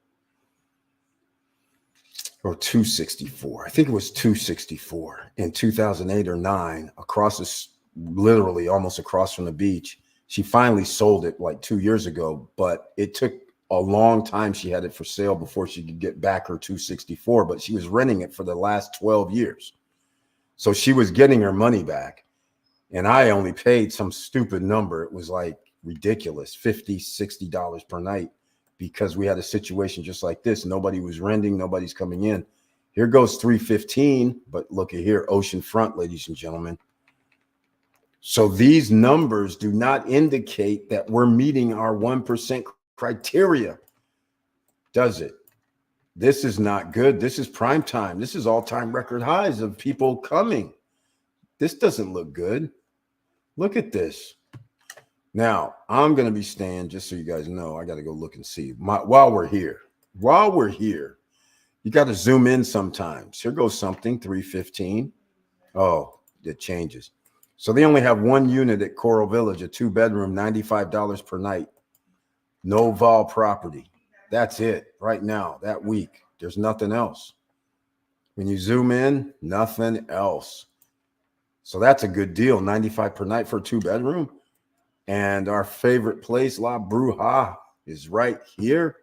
Or 264. I think it was 264 in 2008 or 9, literally almost across from the beach. She finally sold it like 2 years ago, but it took a long time. She had it for sale before she could get back her 264, but she was renting it for the last 12 years. So she was getting her money back. And I only paid some stupid number. It was like ridiculous, $50, $60 per night. Because we had a situation just like this. Nobody was renting. Nobody's coming in. Here goes 315. But look at here, oceanfront, ladies and gentlemen. So these numbers do not indicate that we're meeting our 1% criteria, does it? This is not good. This is prime time. This is all-time record highs of people coming. This doesn't look good. Look at this. Now, I'm going to be staying, just so you guys know, I got to go look and see. While we're here, you got to zoom in sometimes. Here goes something, 315. Oh, it changes. So they only have one unit at Coral Village, a 2-bedroom, $95 per night. No vol property. That's it right now, that week. There's nothing else. When you zoom in, nothing else. So that's a good deal, 95 per night for a 2-bedroom. And our favorite place, La Bruja, is right here.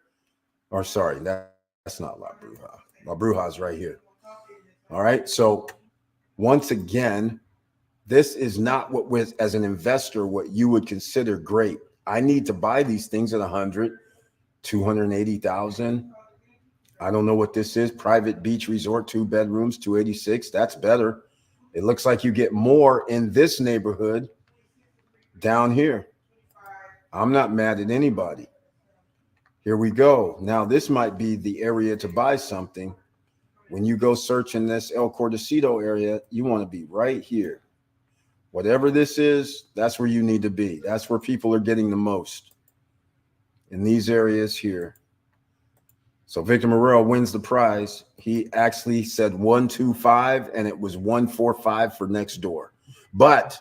Or sorry, that's not La Bruja. La Bruja is right here. All right. So once again, this is not what was, as an investor, what you would consider great. I need to buy these things at 100. 280,000. I don't know what this is. Private beach resort, 2 bedrooms, 286. That's better. It looks like you get more in this neighborhood down here. I'm not mad at anybody. Here we go. Now, this might be the area to buy something. When you go search in this El Cordacito area, you want to be right here. Whatever this is, that's where you need to be. That's where people are getting the most, in these areas here. So Victor Morel wins the prize. He actually said 125, and it was 145 for next door. But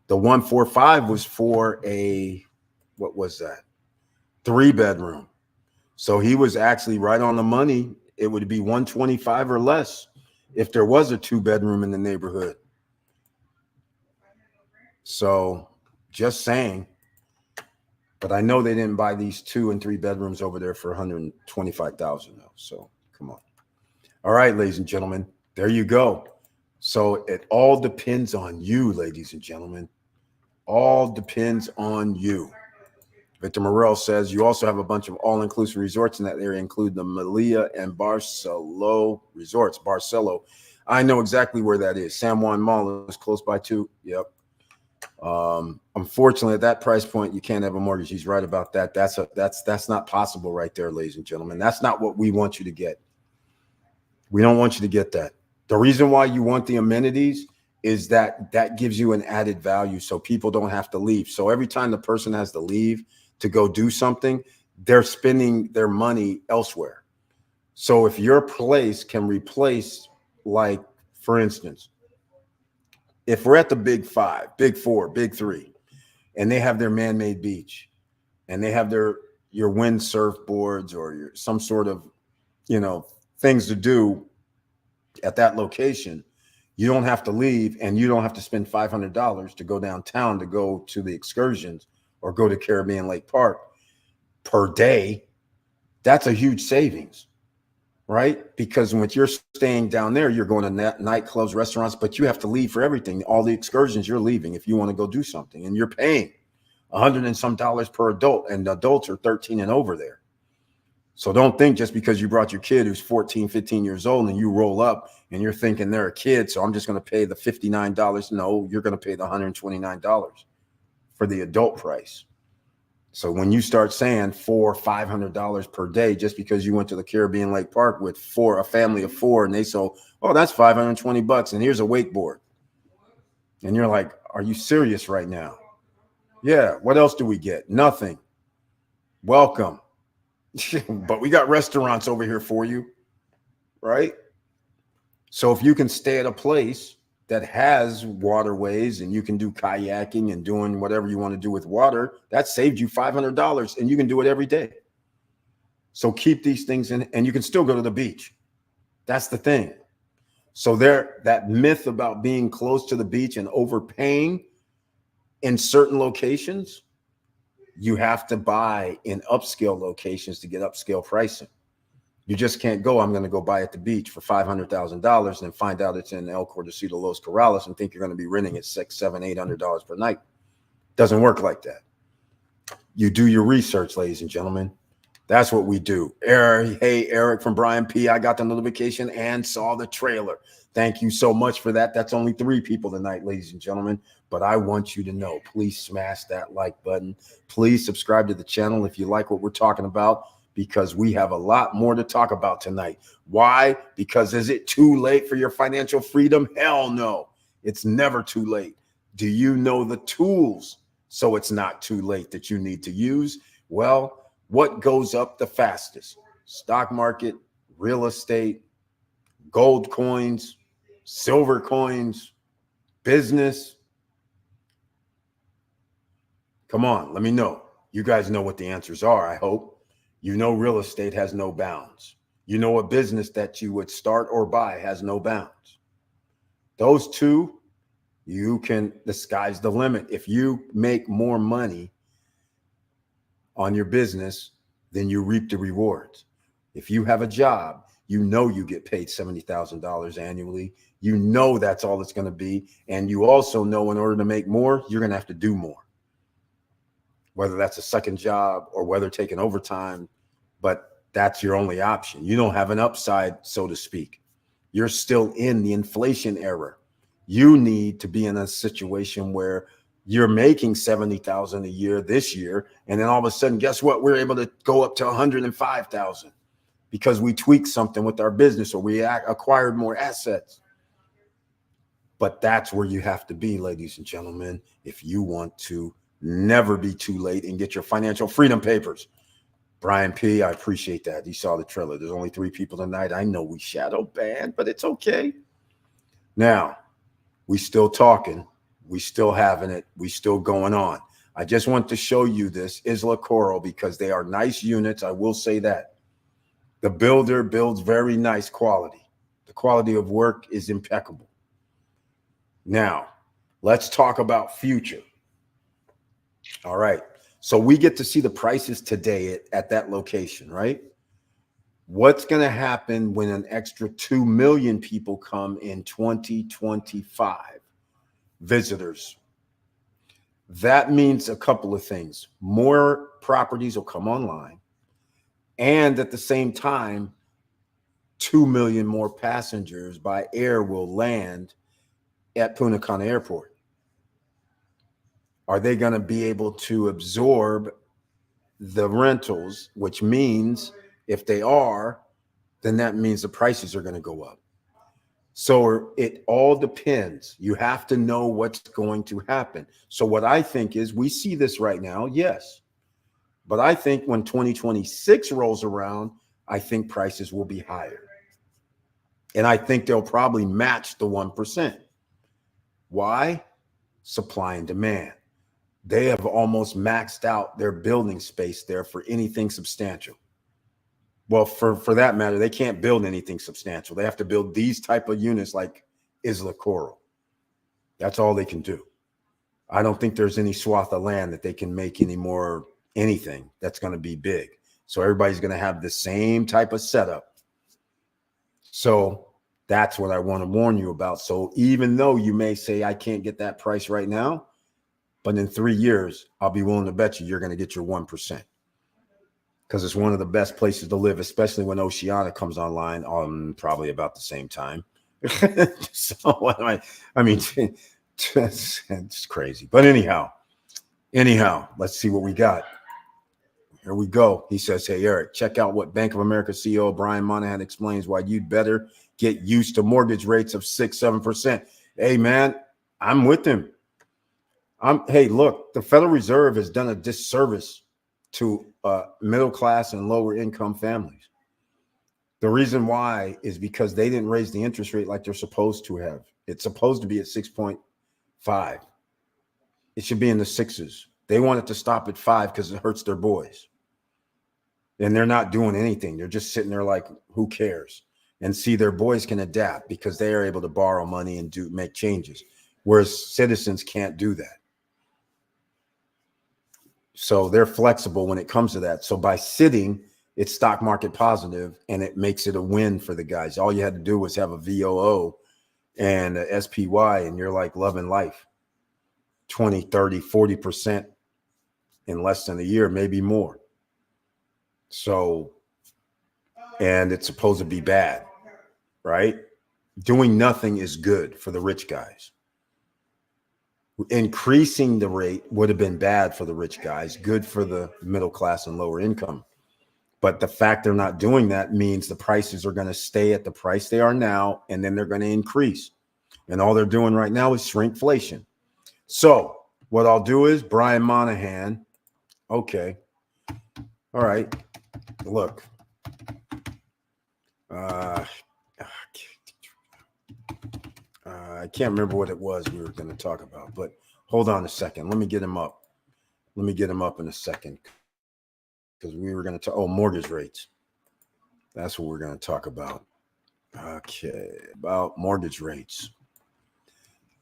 the 145 was for a, what was that? 3-bedroom. So he was actually right on the money. It would be 125 or less if there was a 2-bedroom in the neighborhood. So just saying. But I know they didn't buy these 2 and 3 bedrooms over there for 125,000 though. So come on. All right, ladies and gentlemen, there you go. So it all depends on you, ladies and gentlemen. All depends on you. Victor Morel says you also have a bunch of all-inclusive resorts in that area, include the Melia and Barcelo resorts. Barcelo, I know exactly where that is. San Juan Mall is close by too. Yep. Unfortunately, at that price point, you can't have a mortgage. He's right about that. That's not possible right there, ladies and gentlemen. That's not what we want you to get. We don't want you to get that. The reason why you want the amenities is that gives you an added value, so people don't have to leave. So every time the person has to leave to go do something, they're spending their money elsewhere. So if your place can replace, like, for instance, if we're at the big 5, big 4, big 3, and they have their man-made beach, and they have your wind surfboards or some sort of, things to do at that location, you don't have to leave, and you don't have to spend $500 to go downtown to go to the excursions or go to Caribbean Lake Park per day. That's a huge savings, right? Because when you're staying down there, you're going to nightclubs, restaurants, but you have to leave for everything. All the excursions, you're leaving if you want to go do something, and you're paying $100 and some per adult, and adults are 13 and over there. So don't think just because you brought your kid who's 14, 15 years old and you roll up and you're thinking they're a kid, so I'm just going to pay the $59. No, you're going to pay the $129 for the adult price. So when you start saying $500 per day just because you went to the Caribbean Lake Park with a family of 4, and they say, oh, that's $520, and here's a wakeboard. And you're like, are you serious right now? Yeah, what else do we get? Nothing. Welcome. But we got restaurants over here for you, right? So if you can stay at a place that has waterways and you can do kayaking and doing whatever you want to do with water, that saved you $500, and you can do it every day. So keep these things in, and you can still go to the beach. That's the thing. So that myth about being close to the beach and overpaying in certain locations, you have to buy in upscale locations to get upscale pricing. You just can't go, I'm going to go buy at the beach for $500,000 and find out it's in El Cordacito, Los Corrales, and think you're going to be renting at $600, $700, $800 per night. Doesn't work like that. You do your research, ladies and gentlemen. That's what we do. Hey, Eric from Brian P. I got the notification and saw the trailer. Thank you so much for that. That's only 3 people tonight, ladies and gentlemen. But I want you to know, please smash that like button. Please subscribe to the channel if you like what we're talking about, because we have a lot more to talk about tonight. Why? Because is it too late for your financial freedom? Hell no. It's never too late. Do you know the tools so it's not too late that you need to use? Well, what goes up the fastest? Stock market, real estate, gold coins, silver coins, business. Come on, let me know. You guys know what the answers are, I hope. You know real estate has no bounds. You know a business that you would start or buy has no bounds. Those two, the sky's the limit. If you make more money on your business, then you reap the rewards. If you have a job, you know you get paid $70,000 annually. You know that's all it's going to be. And you also know in order to make more, you're going to have to do more. Whether that's a second job or whether taking overtime, but that's your only option. You don't have an upside, so to speak. You're still in the inflation era. You need to be in a situation where you're making 70,000 a year this year, and then all of a sudden, guess what? We're able to go up to 105,000 because we tweaked something with our business or we acquired more assets. But that's where you have to be, ladies and gentlemen, if you want to never be too late and get your financial freedom papers. Brian P., I appreciate that. You saw the trailer. There's only 3 people tonight. I know we shadow banned, but it's okay. Now, we still talking. We still having it. We still going on. I just want to show you this Isla Coral because they are nice units. I will say that. The builder builds very nice quality. The quality of work is impeccable. Now, let's talk about future. All right. So we get to see the prices today at that location, right? What's going to happen when an extra 2 million people come in 2025? Visitors. That means a couple of things. More properties will come online. And at the same time, 2 million more passengers by air will land at Punta Cana Airport. Are they going to be able to absorb the rentals, which means if they are, then that means the prices are going to go up. So it all depends. You have to know what's going to happen. So what I think is we see this right now, yes. But I think when 2026 rolls around, I think prices will be higher. And I think they'll probably match the 1%. Why? Supply and demand. They have almost maxed out their building space there for anything substantial. Well, for that matter, they can't build anything substantial. They have to build these type of units like Isla Coral. That's all they can do. I don't think there's any swath of land that they can make any more anything that's going to be big. So everybody's going to have the same type of setup. So that's what I want to warn you about. So even though you may say, I can't get that price right now, but in 3 years, I'll be willing to bet you're going to get your 1%. Because it's one of the best places to live, especially when Oceana comes online on probably about the same time. So I mean, it's crazy. But anyhow, let's see what we got. Here we go. He says, hey, Eric, check out what Bank of America CEO Brian Moynihan explains why you'd better get used to mortgage rates of 6-7%. Hey, man, I'm with him. Hey, look, the Federal Reserve has done a disservice to middle class and lower income families. The reason why is because they didn't raise the interest rate like they're supposed to have. It's supposed to be at 6.5. It should be in the 6s. They want it to stop at 5 because it hurts their boys. And they're not doing anything. They're just sitting there like, who cares? And see, their boys can adapt because they are able to borrow money and make changes, whereas citizens can't do that. So they're flexible when it comes to that. So by sitting, it's stock market positive and it makes it a win for the guys. All you had to do was have a VOO and a SPY and you're like loving life. 20, 30, 40% in less than a year, maybe more. So, and it's supposed to be bad, right? Doing nothing is good for the rich guys. Increasing the rate would have been bad for the rich guys, good for the middle class and lower income. But the fact they're not doing that means the prices are going to stay at the price they are now, and then they're going to increase. And all they're doing right now is shrinkflation. So what I'll do is Brian Moynihan. Okay. All right. Look. I can't remember what it was we were going to talk about, but hold on a second. Let me get him up. Let me get him up in a second because we were going to talk. Oh, mortgage rates. That's what we're going to talk about. Okay, about mortgage rates.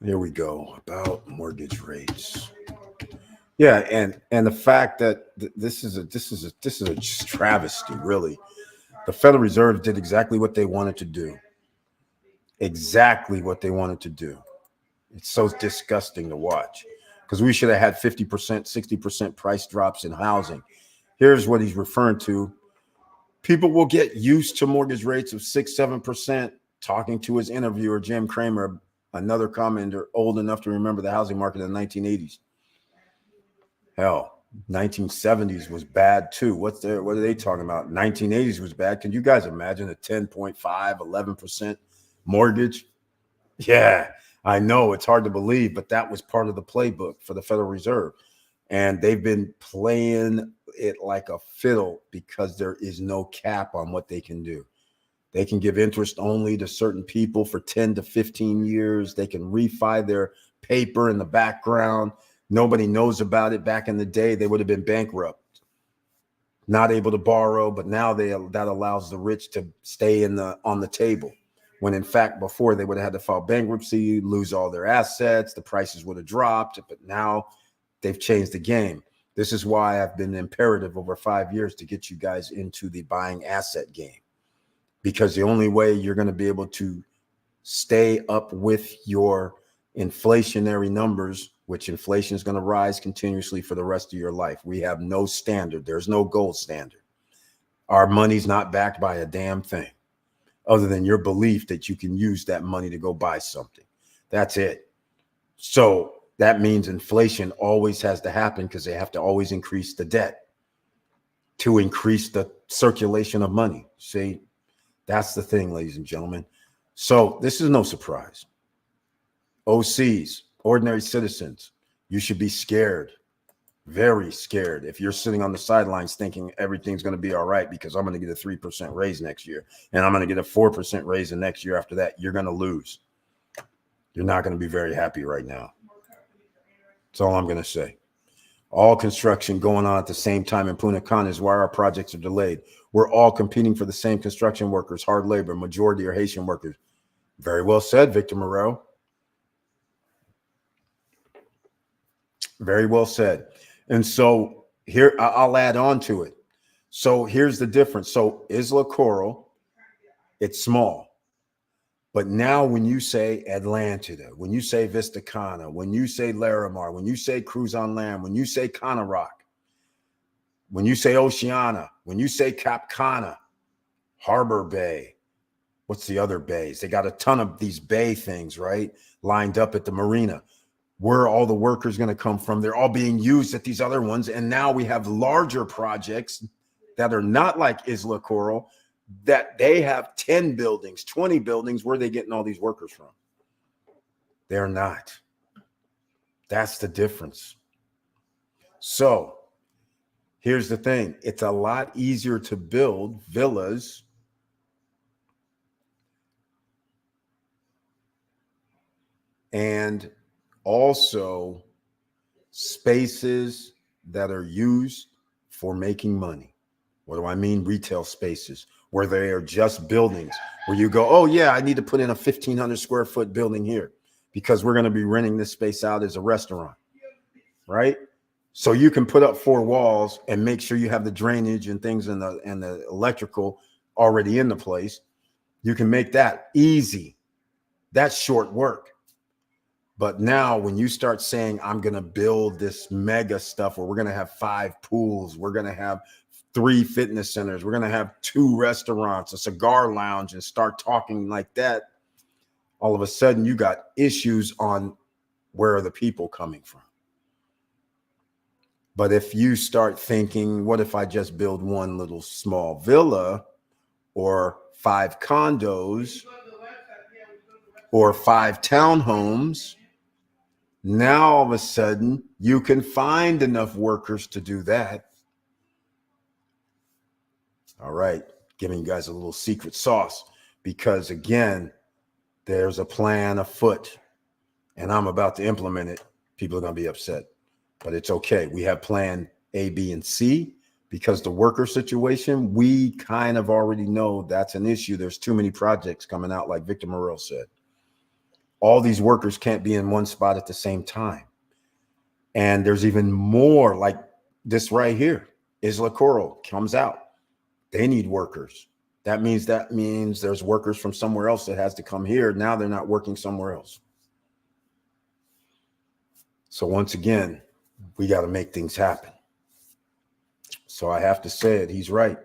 Here we go. About mortgage rates. Yeah, and the fact that this is a travesty, really. The Federal Reserve did exactly what they wanted to do. Exactly what they wanted to do. It's so disgusting to watch because we should have had 50%, 60% price drops in housing. Here's what he's referring to. People will get used to mortgage rates of 6-7%. Talking to his interviewer, Jim Cramer, another commenter old enough to remember the housing market in the 1980s. Hell, 1970s was bad too. What are they talking about? 1980s was bad. Can you guys imagine a 10.5, 11% mortgage? Yeah, I know it's hard to believe, but that was part of the playbook for the Federal Reserve. And they've been playing it like a fiddle because there is no cap on what they can do. They can give interest only to certain people for 10 to 15 years. They can refi their paper in the background. Nobody knows about it. Back in the day, they would have been bankrupt, not able to borrow, but now that allows the rich to stay on the table. When in fact, before they would have had to file bankruptcy, lose all their assets, the prices would have dropped, but now they've changed the game. This is why I've been imperative over 5 years to get you guys into the buying asset game, because the only way you're going to be able to stay up with your inflationary numbers, which inflation is going to rise continuously for the rest of your life. We have no standard. There's no gold standard. Our money's not backed by a damn thing other than your belief that you can use that money to go buy something. That's it. So that means inflation always has to happen because they have to always increase the debt to increase the circulation of money. See, that's the thing, ladies and gentlemen. So this is no surprise. OCs, ordinary citizens, you should be scared, very scared. If you're sitting on the sidelines thinking everything's going to be all right because I'm going to get a 3% raise next year and I'm going to get a 4% raise the next year after that, you're going to lose. You're not going to be very happy right now. That's all I'm going to say. All construction going on at the same time in Punta Cana is why our projects are delayed. We're all competing for the same construction workers, hard labor, majority are Haitian workers. Very well said, Victor Moreau. Very well said. And so here, I'll add on to it. So here's the difference. So Isla Coral, it's small. But now when you say Atlantida, when you say Vista Cana, when you say Larimar, when you say Cruise on Land, when you say Cana Rock, when you say Oceana, when you say Cap Cana, Harbor Bay, what's the other bays? They got a ton of these bay things, right? Lined up at the marina. Where are all the workers going to come from? They're all being used at these other ones. And now we have larger projects that are not like Isla Coral, that they have 10 buildings, 20 buildings. Where are they getting all these workers from? They're not. That's the difference. So here's the thing. It's a lot easier to build villas and also spaces that are used for making money. What do I mean? Retail spaces where they are just buildings where you go, oh yeah, I need to put in a 1,500 square foot building here because we're going to be renting this space out as a restaurant, right? So you can put up 4 walls and make sure you have the drainage and things and the electrical already in the place. You can make that easy. That's short work. But now when you start saying, I'm going to build this mega stuff where we're going to have 5 pools, we're going to have 3 fitness centers, we're going to have 2 restaurants, a cigar lounge, and start talking like that, all of a sudden you got issues on where are the people coming from. But if you start thinking, what if I just build one little small villa or 5 condos or 5 townhomes, now all of a sudden you can find enough workers to do that. All right, giving you guys a little secret sauce because again, there's a plan afoot and I'm about to implement it. People are going to be upset, but it's okay. We have plan A, B, and C because the worker situation, we kind of already know that's an issue. There's too many projects coming out, like Victor Morel said. All these workers can't be in one spot at the same time. And there's even more like this right here. Isla Coral comes out. They need workers. That means there's workers from somewhere else that has to come here. Now they're not working somewhere else. So once again, we got to make things happen. So I have to say it. He's right.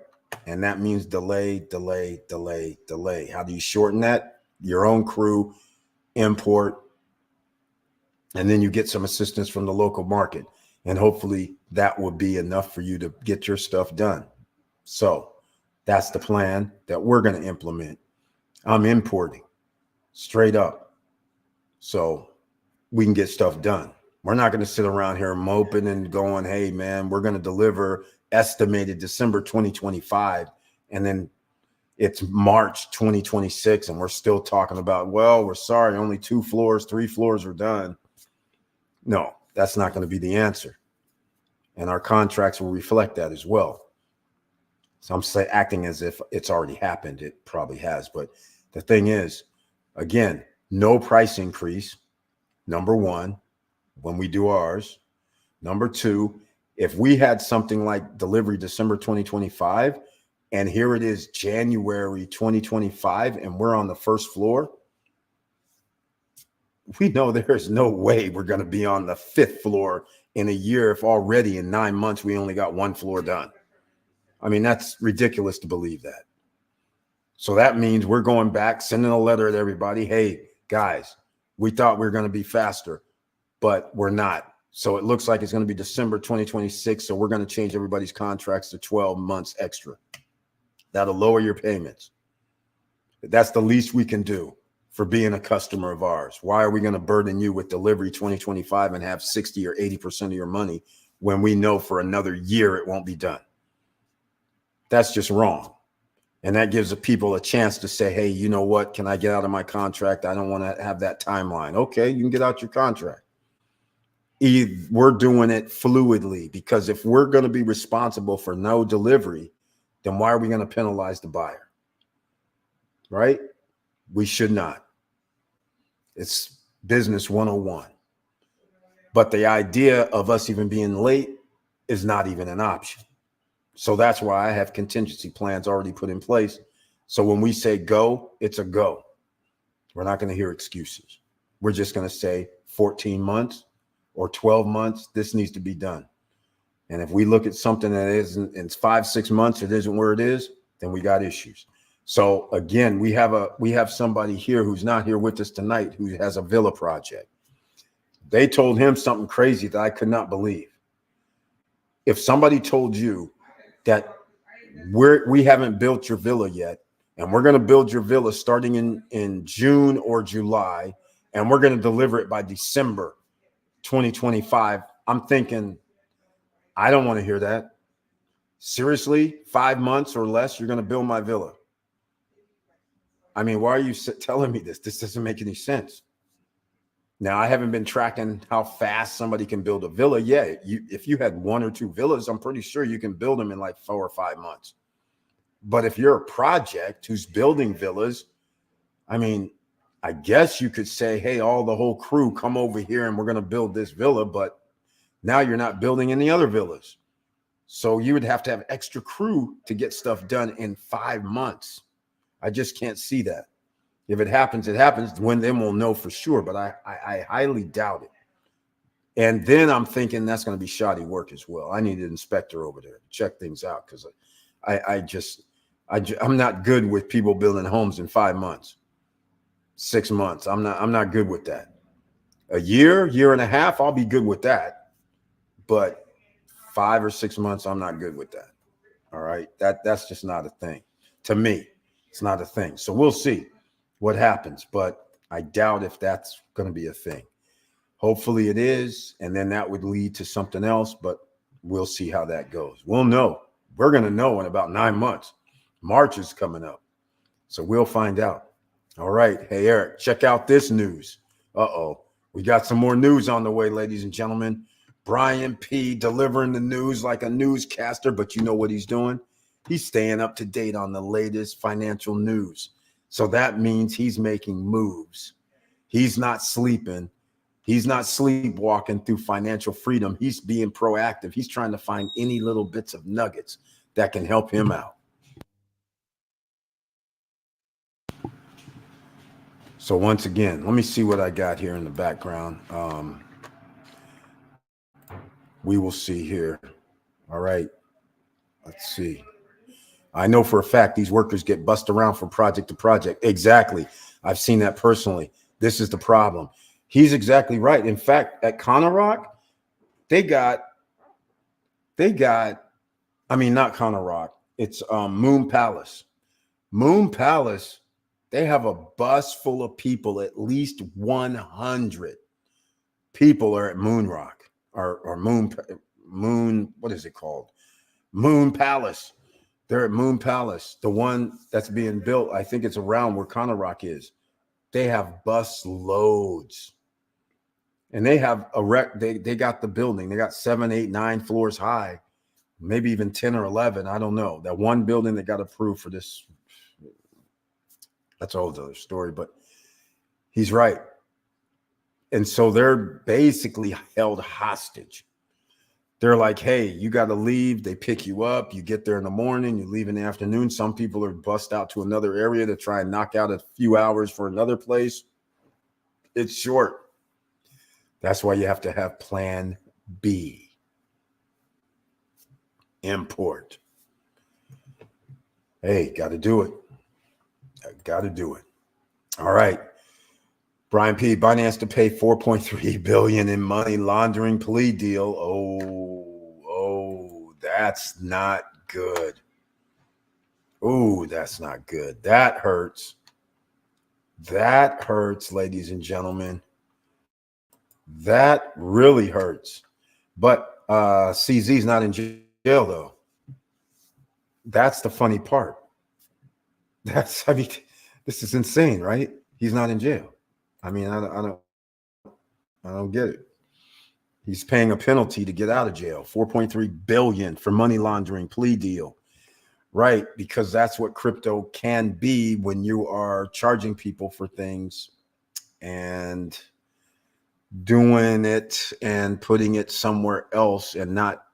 And that means delay, delay, delay, delay. How do you shorten that? Your own crew, import, and then you get some assistance from the local market. And hopefully that will be enough for you to get your stuff done. So that's the plan that we're going to implement. I'm importing straight up so we can get stuff done. We're not going to sit around here moping and going, hey, man, we're going to deliver estimated December 2025. And then it's March 2026. And we're still talking about, well, we're sorry, only 2 floors, 3 floors are done. No, that's not going to be the answer. And our contracts will reflect that as well. So I'm acting as if it's already happened. It probably has. But the thing is, again, no price increase. Number one, when we do ours. Number two, if we had something like delivery December 2025, and here it is January 2025, and we're on the first floor, we know there's no way we're going to be on the 5th floor in a year if already in 9 months we only got 1 floor done. I mean, that's ridiculous to believe that. So that means we're going back, sending a letter to everybody. Hey, guys, we thought we were going to be faster, but we're not. So it looks like it's going to be December 2026. So we're going to change everybody's contracts to 12 months extra. That'll lower your payments. That's the least we can do for being a customer of ours. Why are we going to burden you with delivery 2025 and have 60 or 80% of your money when we know for another year it won't be done? That's just wrong. And that gives the people a chance to say, hey, you know what? Can I get out of my contract? I don't want to have that timeline. Okay, you can get out your contract. We're doing it fluidly, because if we're going to be responsible for no delivery, then why are we going to penalize the buyer? Right? We should not. It's business 101. But the idea of us even being late is not even an option. So that's why I have contingency plans already put in place. So when we say go, it's a go. We're not going to hear excuses. We're just going to say 14 months or 12 months, this needs to be done. And if we look at something that isn't, it's 5-6 months, it isn't where it is, then we got issues. So again, we have somebody here who's not here with us tonight who has a villa project. They told him something crazy that I could not believe. If somebody told you that we haven't built your villa yet, and we're going to build your villa starting in June or July, and we're going to deliver it by December 2025, I'm thinking, I don't want to hear that. Seriously, 5 months or less, you're going to build my villa? I mean, why are you telling me this? This doesn't make any sense. Now, I haven't been tracking how fast somebody can build a villa. Yeah, if you had 1 or 2 villas, I'm pretty sure you can build them in like 4 or 5 months. But if you're a project who's building villas, I mean, I guess you could say, hey, the whole crew come over here and we're going to build this villa. But now you're not building any other villas. So you would have to have extra crew to get stuff done in 5 months. I just can't see that. If it happens, it happens. Then we'll know for sure. But I highly doubt it. And then I'm thinking that's going to be shoddy work as well. I need an inspector over there to check things out, because I'm not good with people building homes in 5 months, 6 months. I'm not good with that. A year and a half, I'll be good with that. But 5 or 6 months, I'm not good with that. All right. That's just not a thing. To me, it's not a thing. So we'll see what happens, but I doubt if that's going to be a thing. Hopefully it is, and then that would lead to something else, but we'll see how that goes. We'll know. We're going to know in about 9 months. March is coming up, so we'll find out. All right. Hey, Eric, check out this news. Uh-oh. We got some more news on the way, ladies and gentlemen. Brian P. delivering the news like a newscaster, but you know what he's doing? He's staying up to date on the latest financial news. So that means he's making moves. He's not sleeping. He's not sleepwalking through financial freedom. He's being proactive. He's trying to find any little bits of nuggets that can help him out. So once again, let me see what I got here in the background. We will see here. All right. Let's see. I know for a fact these workers get bussed around from project to project. Exactly. I've seen that personally. This is the problem. He's exactly right. In fact, at Connor Rock, they got, I mean, not Connor Rock. It's Moon Palace. Moon Palace, they have a bus full of people. At least 100 people are at Moon Rock or Moon, what is it called? Moon Palace. They're at Moon Palace, the one that's being built. I think it's around where Connor Rock is. They have bus loads. And they have they got the building. They got 7, 8, 9 floors high, maybe even 10 or 11. I don't know. That one building that got approved for this. That's a whole other story, but he's right. And so they're basically held hostage. They're like, hey, you got to leave. They pick you up. You get there in the morning. You leave in the afternoon. Some people are bussed out to another area to try and knock out a few hours for another place. It's short. That's why you have to have plan B. Import. Hey, got to do it. Got to do it. All right. Brian P. Binance to pay $4.3 billion in money laundering plea deal. Oh, that's not good. Oh, that's not good. That hurts. That hurts, ladies and gentlemen. That really hurts. But CZ's not in jail, though. That's the funny part. This is insane, right? He's not in jail. I mean, I don't get it. He's paying a penalty to get out of jail, $4.3 billion for money laundering plea deal. Right, because that's what crypto can be when you are charging people for things and doing it and putting it somewhere else and not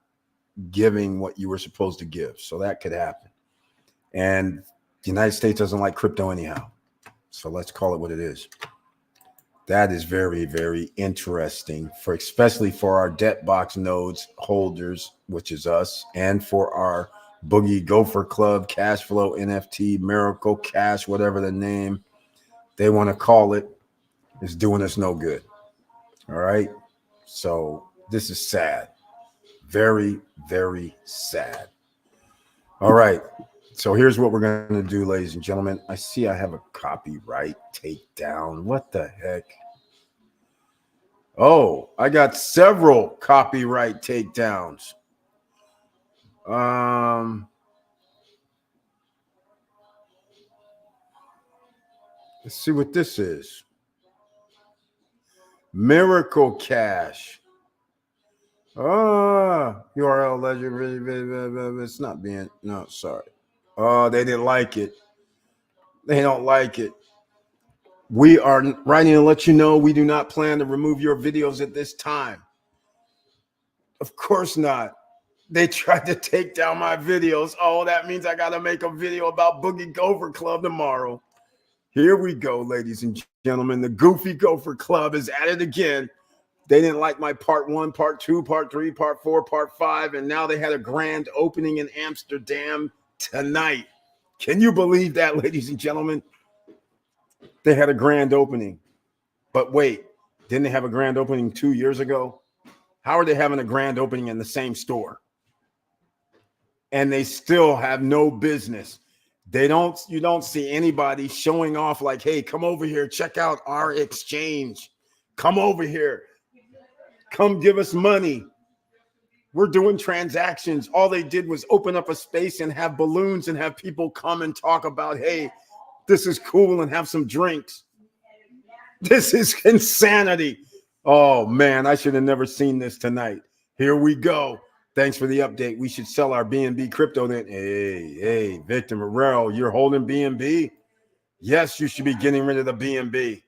giving what you were supposed to give. So that could happen. And the United States doesn't like crypto anyhow. So let's call it what it is. That is very, very interesting, especially for our debt box nodes holders, which is us, and for our Boogie Gopher Club, Cash Flow NFT, Miracle Cash, whatever the name they want to call it, is doing us no good. All right. So this is sad. Very, very sad. All right. So here's what we're going to do, ladies and gentlemen. I see I have a copyright takedown. What the heck? Oh, I got several copyright takedowns. Let's see what this is. Miracle Cash. URL legend. It's not being, no, sorry. Oh, they didn't like it. They don't like it. We are writing to let you know we do not plan to remove your videos at this time. Of course not. They tried to take down my videos. Oh, that means I got to make a video about Boogie Gopher Club tomorrow. Here we go, ladies and gentlemen. The Goofy Gopher Club is at it again. They didn't like my part 1, part 2, part 3, part 4, part 5, and now they had a grand opening in Amsterdam tonight. Can you believe that, ladies and gentlemen? They had a grand opening. But wait, didn't they have a grand opening 2 years ago? How are they having a grand opening in the same store? And they still have no business. You don't see anybody showing off like, hey, come over here, check out our exchange. Come over here. Come give us money. We're doing transactions. All they did was open up a space and have balloons and have people come and talk about, hey, this is cool, and have some drinks. This is insanity. Oh, man, I should have never seen this tonight. Here we go. Thanks for the update. We should sell our BNB crypto then. Hey, Victor Morrell, you're holding BNB? Yes, you should be getting rid of the BNB.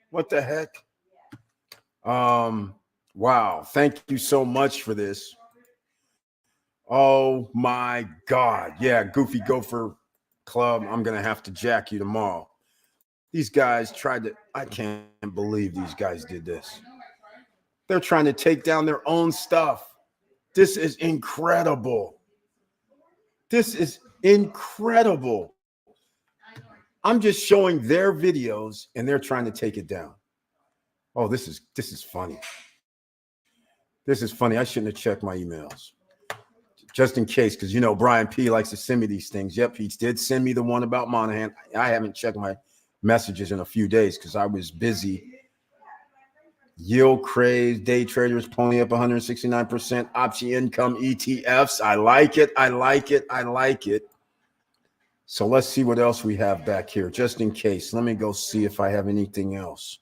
What the heck? Wow. Thank you so much for this. Oh my God. Yeah, Goofy Gopher Club. I'm going to have to jack you tomorrow. These guys tried to, I can't believe these guys did this. They're trying to take down their own stuff. This is incredible. This is, Incredible. I'm just showing their videos and they're trying to take it down. Oh, this is funny. This is funny. I shouldn't have checked my emails. Just in case, because Brian P likes to send me these things. Yep, he did send me the one about Monahan. I haven't checked my messages in a few days because I was busy. Yield craze, day traders pulling up 169%, option income ETFs. I like it. I like it. I like it. So let's see what else we have back here, just in case. Let me go see if I have anything else.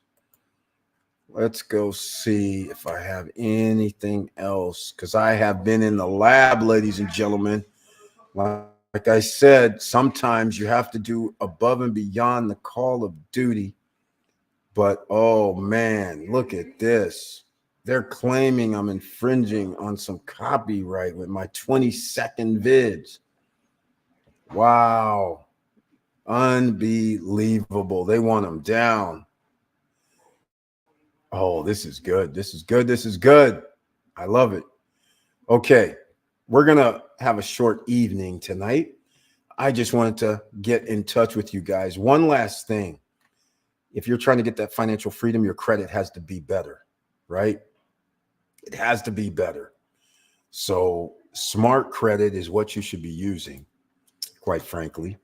Let's go see if I have anything else, because I have been in the lab, ladies and gentlemen. Like I said, sometimes you have to do above and beyond the call of duty. But, oh, man, look at this. They're claiming I'm infringing on some copyright with my 20-second vids. Wow. Unbelievable. They want them down. Oh, this is good. This is good. This is good. I love it. Okay. We're going to have a short evening tonight. I just wanted to get in touch with you guys. One last thing. If you're trying to get that financial freedom, your credit has to be better, right? It has to be better. So smart credit is what you should be using, quite frankly,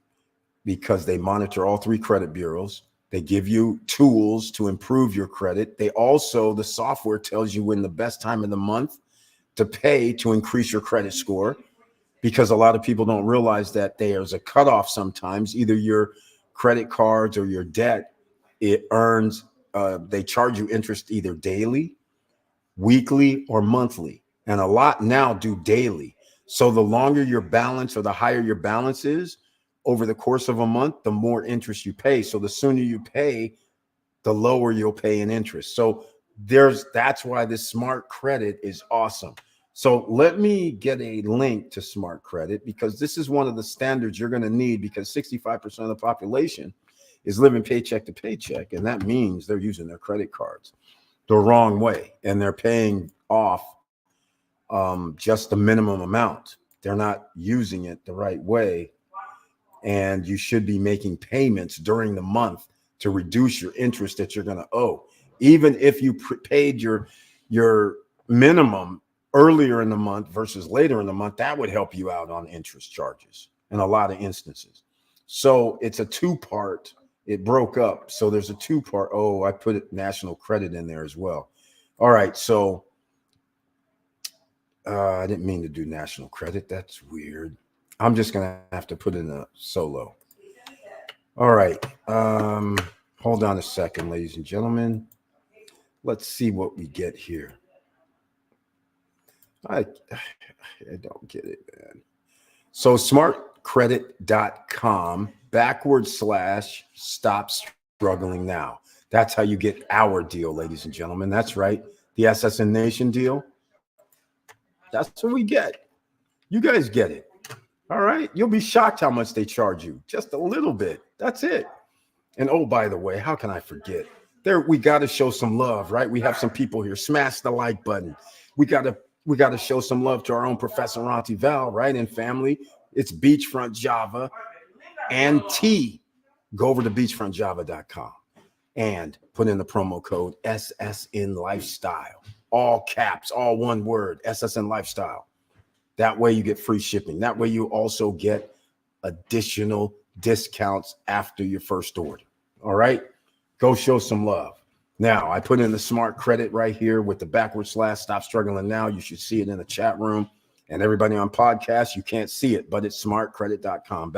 because they monitor all three credit bureaus. They give you tools to improve your credit. The software tells you when the best time of the month to pay to increase your credit score, because a lot of people don't realize that there's a cutoff sometimes. Either your credit cards or your debt, they charge you interest either daily, weekly, or monthly. And a lot now do daily. So the longer your balance or the higher your balance is over the course of a month, the more interest you pay. So the sooner you pay, the lower you'll pay in interest. So that's why this smart credit is awesome. So let me get a link to smart credit, because this is one of the standards you're going to need, because 65% of the population is living paycheck to paycheck. And that means they're using their credit cards the wrong way, and they're paying off just the minimum amount. They're not using it the right way. And you should be making payments during the month to reduce your interest that you're going to owe. Even if you paid your minimum earlier in the month versus later in the month, that would help you out on interest charges in a lot of instances. So it's a two-part. It broke up. So there's a two-part. Oh, I put national credit in there as well. All right. So I didn't mean to do national credit. That's weird. I'm just going to have to put in a solo. All right. Hold on a second, ladies and gentlemen. Let's see what we get here. I don't get it, man. So smartcredit.com / stop struggling now. That's how you get our deal, ladies and gentlemen. That's right. The SSN Nation deal. That's what we get. You guys get it. All right. You'll be shocked how much they charge you. Just a little bit. That's it. And oh, by the way, how can I forget? We got to show some love, right? We have some people here. Smash the like button. We got to show some love to our own Professor Auntie Val, right? And family. It's Beachfront Java and T. Go over to beachfrontjava.com and put in the promo code SSN Lifestyle. All caps, all one word, SSN Lifestyle. That way you get free shipping. That way you also get additional discounts after your first order. All right? Go show some love. Now, I put in the smart credit right here with the / stop struggling now. You should see it in the chat room. And everybody on podcast, you can't see it, but it's smartcredit.com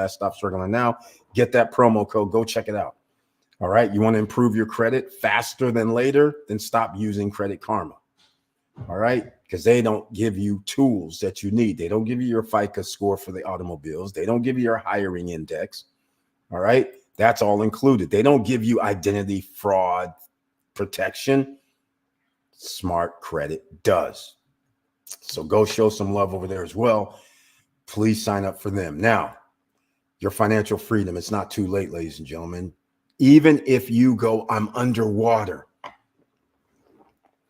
/ stop struggling now. Get that promo code. Go check it out. All right? You want to improve your credit faster than later? Then stop using Credit Karma. All right? Because they don't give you tools that you need. They don't give you your FICO score for the automobiles. They don't give you your hiring index. All right? That's all included. They don't give you identity fraud protection. Smart credit does. So go show some love over there as well. Please sign up for them. Now, your financial freedom, it's not too late, ladies and gentlemen. Even if you go, I'm underwater.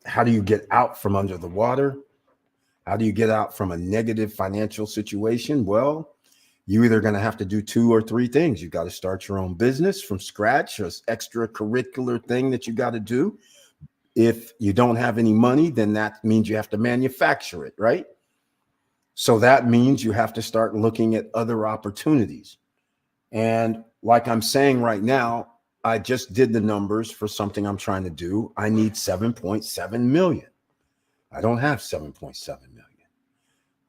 How do you get out from under the water? How do you get out from a negative financial situation? Well, you either going to have to do 2 or 3 things. You got to start your own business from scratch, or extracurricular thing that you got to do. If you don't have any money, then that means you have to manufacture it, right? So that means you have to start looking at other opportunities. And like I'm saying right now, I just did the numbers for something I'm trying to do. I need 7.7 million. I don't have 7.7 million,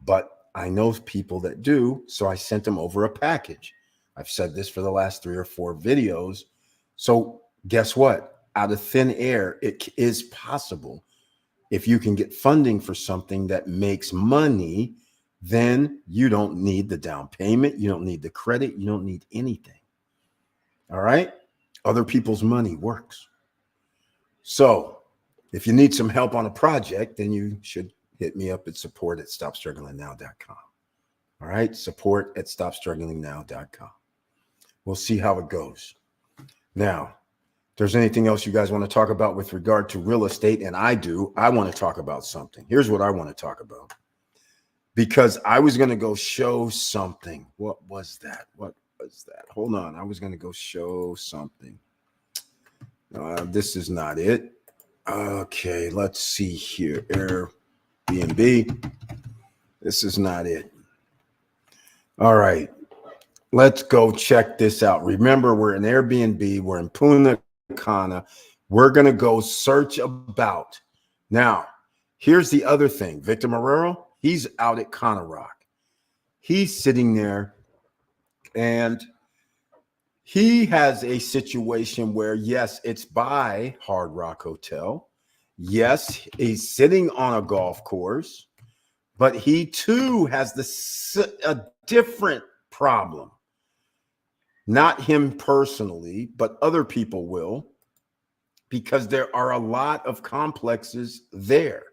but I know people that do. So I sent them over a package. I've said this for the last 3 or 4 videos. So guess what? Out of thin air, it is possible. If you can get funding for something that makes money, then you don't need the down payment. You don't need the credit. You don't need anything. All right. Other people's money works. So if you need some help on a project, then you should hit me up at support@stopstrugglingnow.com. All right. Support@stopstrugglingnow.com. We'll see how it goes. Now, if there's anything else you guys want to talk about with regard to real estate, and I want to talk about something. Here's what I want to talk about. Because I was going to go show something. What was that? Hold on. I was going to go show something. This is not it. Okay, let's see here. Airbnb. This is not it. All right. Let's go check this out. Remember, we're in Airbnb. We're in Punta Cana. We're going to go search about. Now, here's the other thing. Victor Marrero, he's out at Cana Rock. He's sitting there, and he has a situation where, yes, it's by Hard Rock Hotel. Yes, he's sitting on a golf course, but he too has a different problem. Not him personally, but other people will, because there are a lot of complexes there.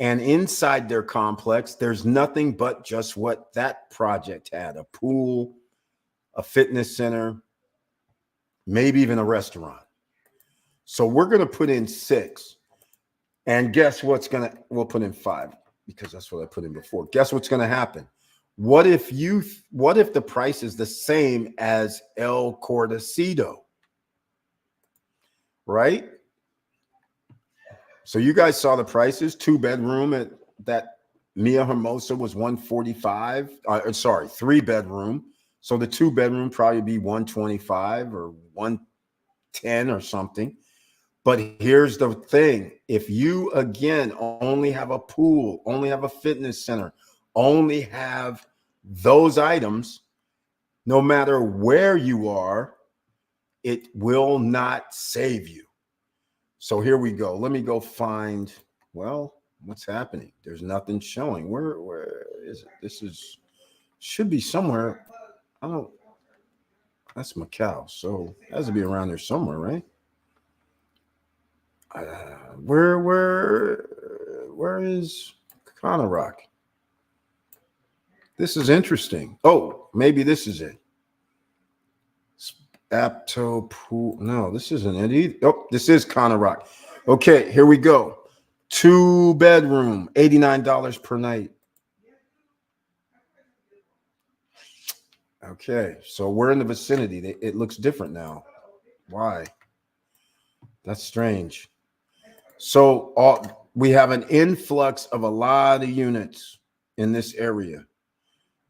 And inside their complex, there's nothing but just what that project had: a pool, a fitness center, maybe even a restaurant. So we're going to put in 6. And guess what's we'll put in 5, because that's what I put in before. Guess what's going to happen? What if the price is the same as El Cortocito? Right? So you guys saw the prices. 2-bedroom at that Mia Hermosa was $145. 3-bedroom. So the 2-bedroom probably be $125 or $110 or something. But here's the thing. If you, again, only have a pool, only have a fitness center, only have those items, no matter where you are, it will not save you. So here we go. Let me go find, well, what's happening? There's nothing showing. Where is it? This should be somewhere. That's Macau. So it has to be around there somewhere, right? Where is Cana Rock? This is interesting. Oh, maybe this is it. Apto Pool. No, this isn't it either. Oh, this is Cana Rock. Okay, here we go. 2-bedroom, $89 per night. Okay, so we're in the vicinity. It looks different now. Why? That's strange. So we have an influx of a lot of units in this area.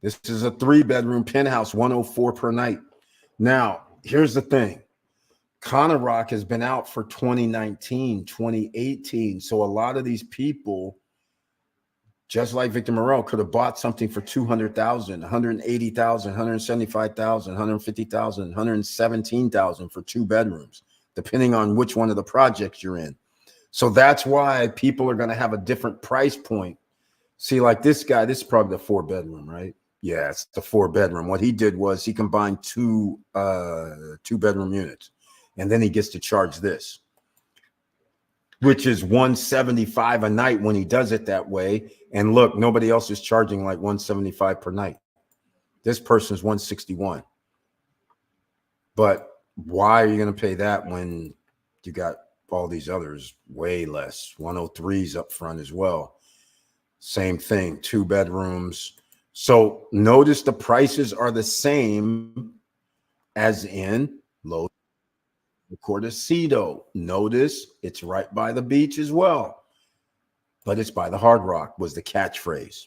This is a 3-bedroom penthouse, $104 per night. Now, here's the thing. Cana Rock has been out for 2019, 2018. So a lot of these people, just like Victor Marrero, could have bought something for $200,000, $180,000, $175,000, $150,000, $117,000 for 2 bedrooms, depending on which one of the projects you're in. So that's why people are going to have a different price point. See, like this guy, this is probably the 4-bedroom, right? Yeah, it's the 4-bedroom. What he did was he combined 2 2-bedroom units, and then he gets to charge this, which is $175 a night when he does it that way. And look, nobody else is charging like $175 per night. This person's $161. But why are you going to pay that when you got all these others way less? 103s up front as well. Same thing, 2 bedrooms. So notice the prices are the same as in Los Cordecido. Notice it's right by the beach as well, but it's by the Hard Rock was the catchphrase.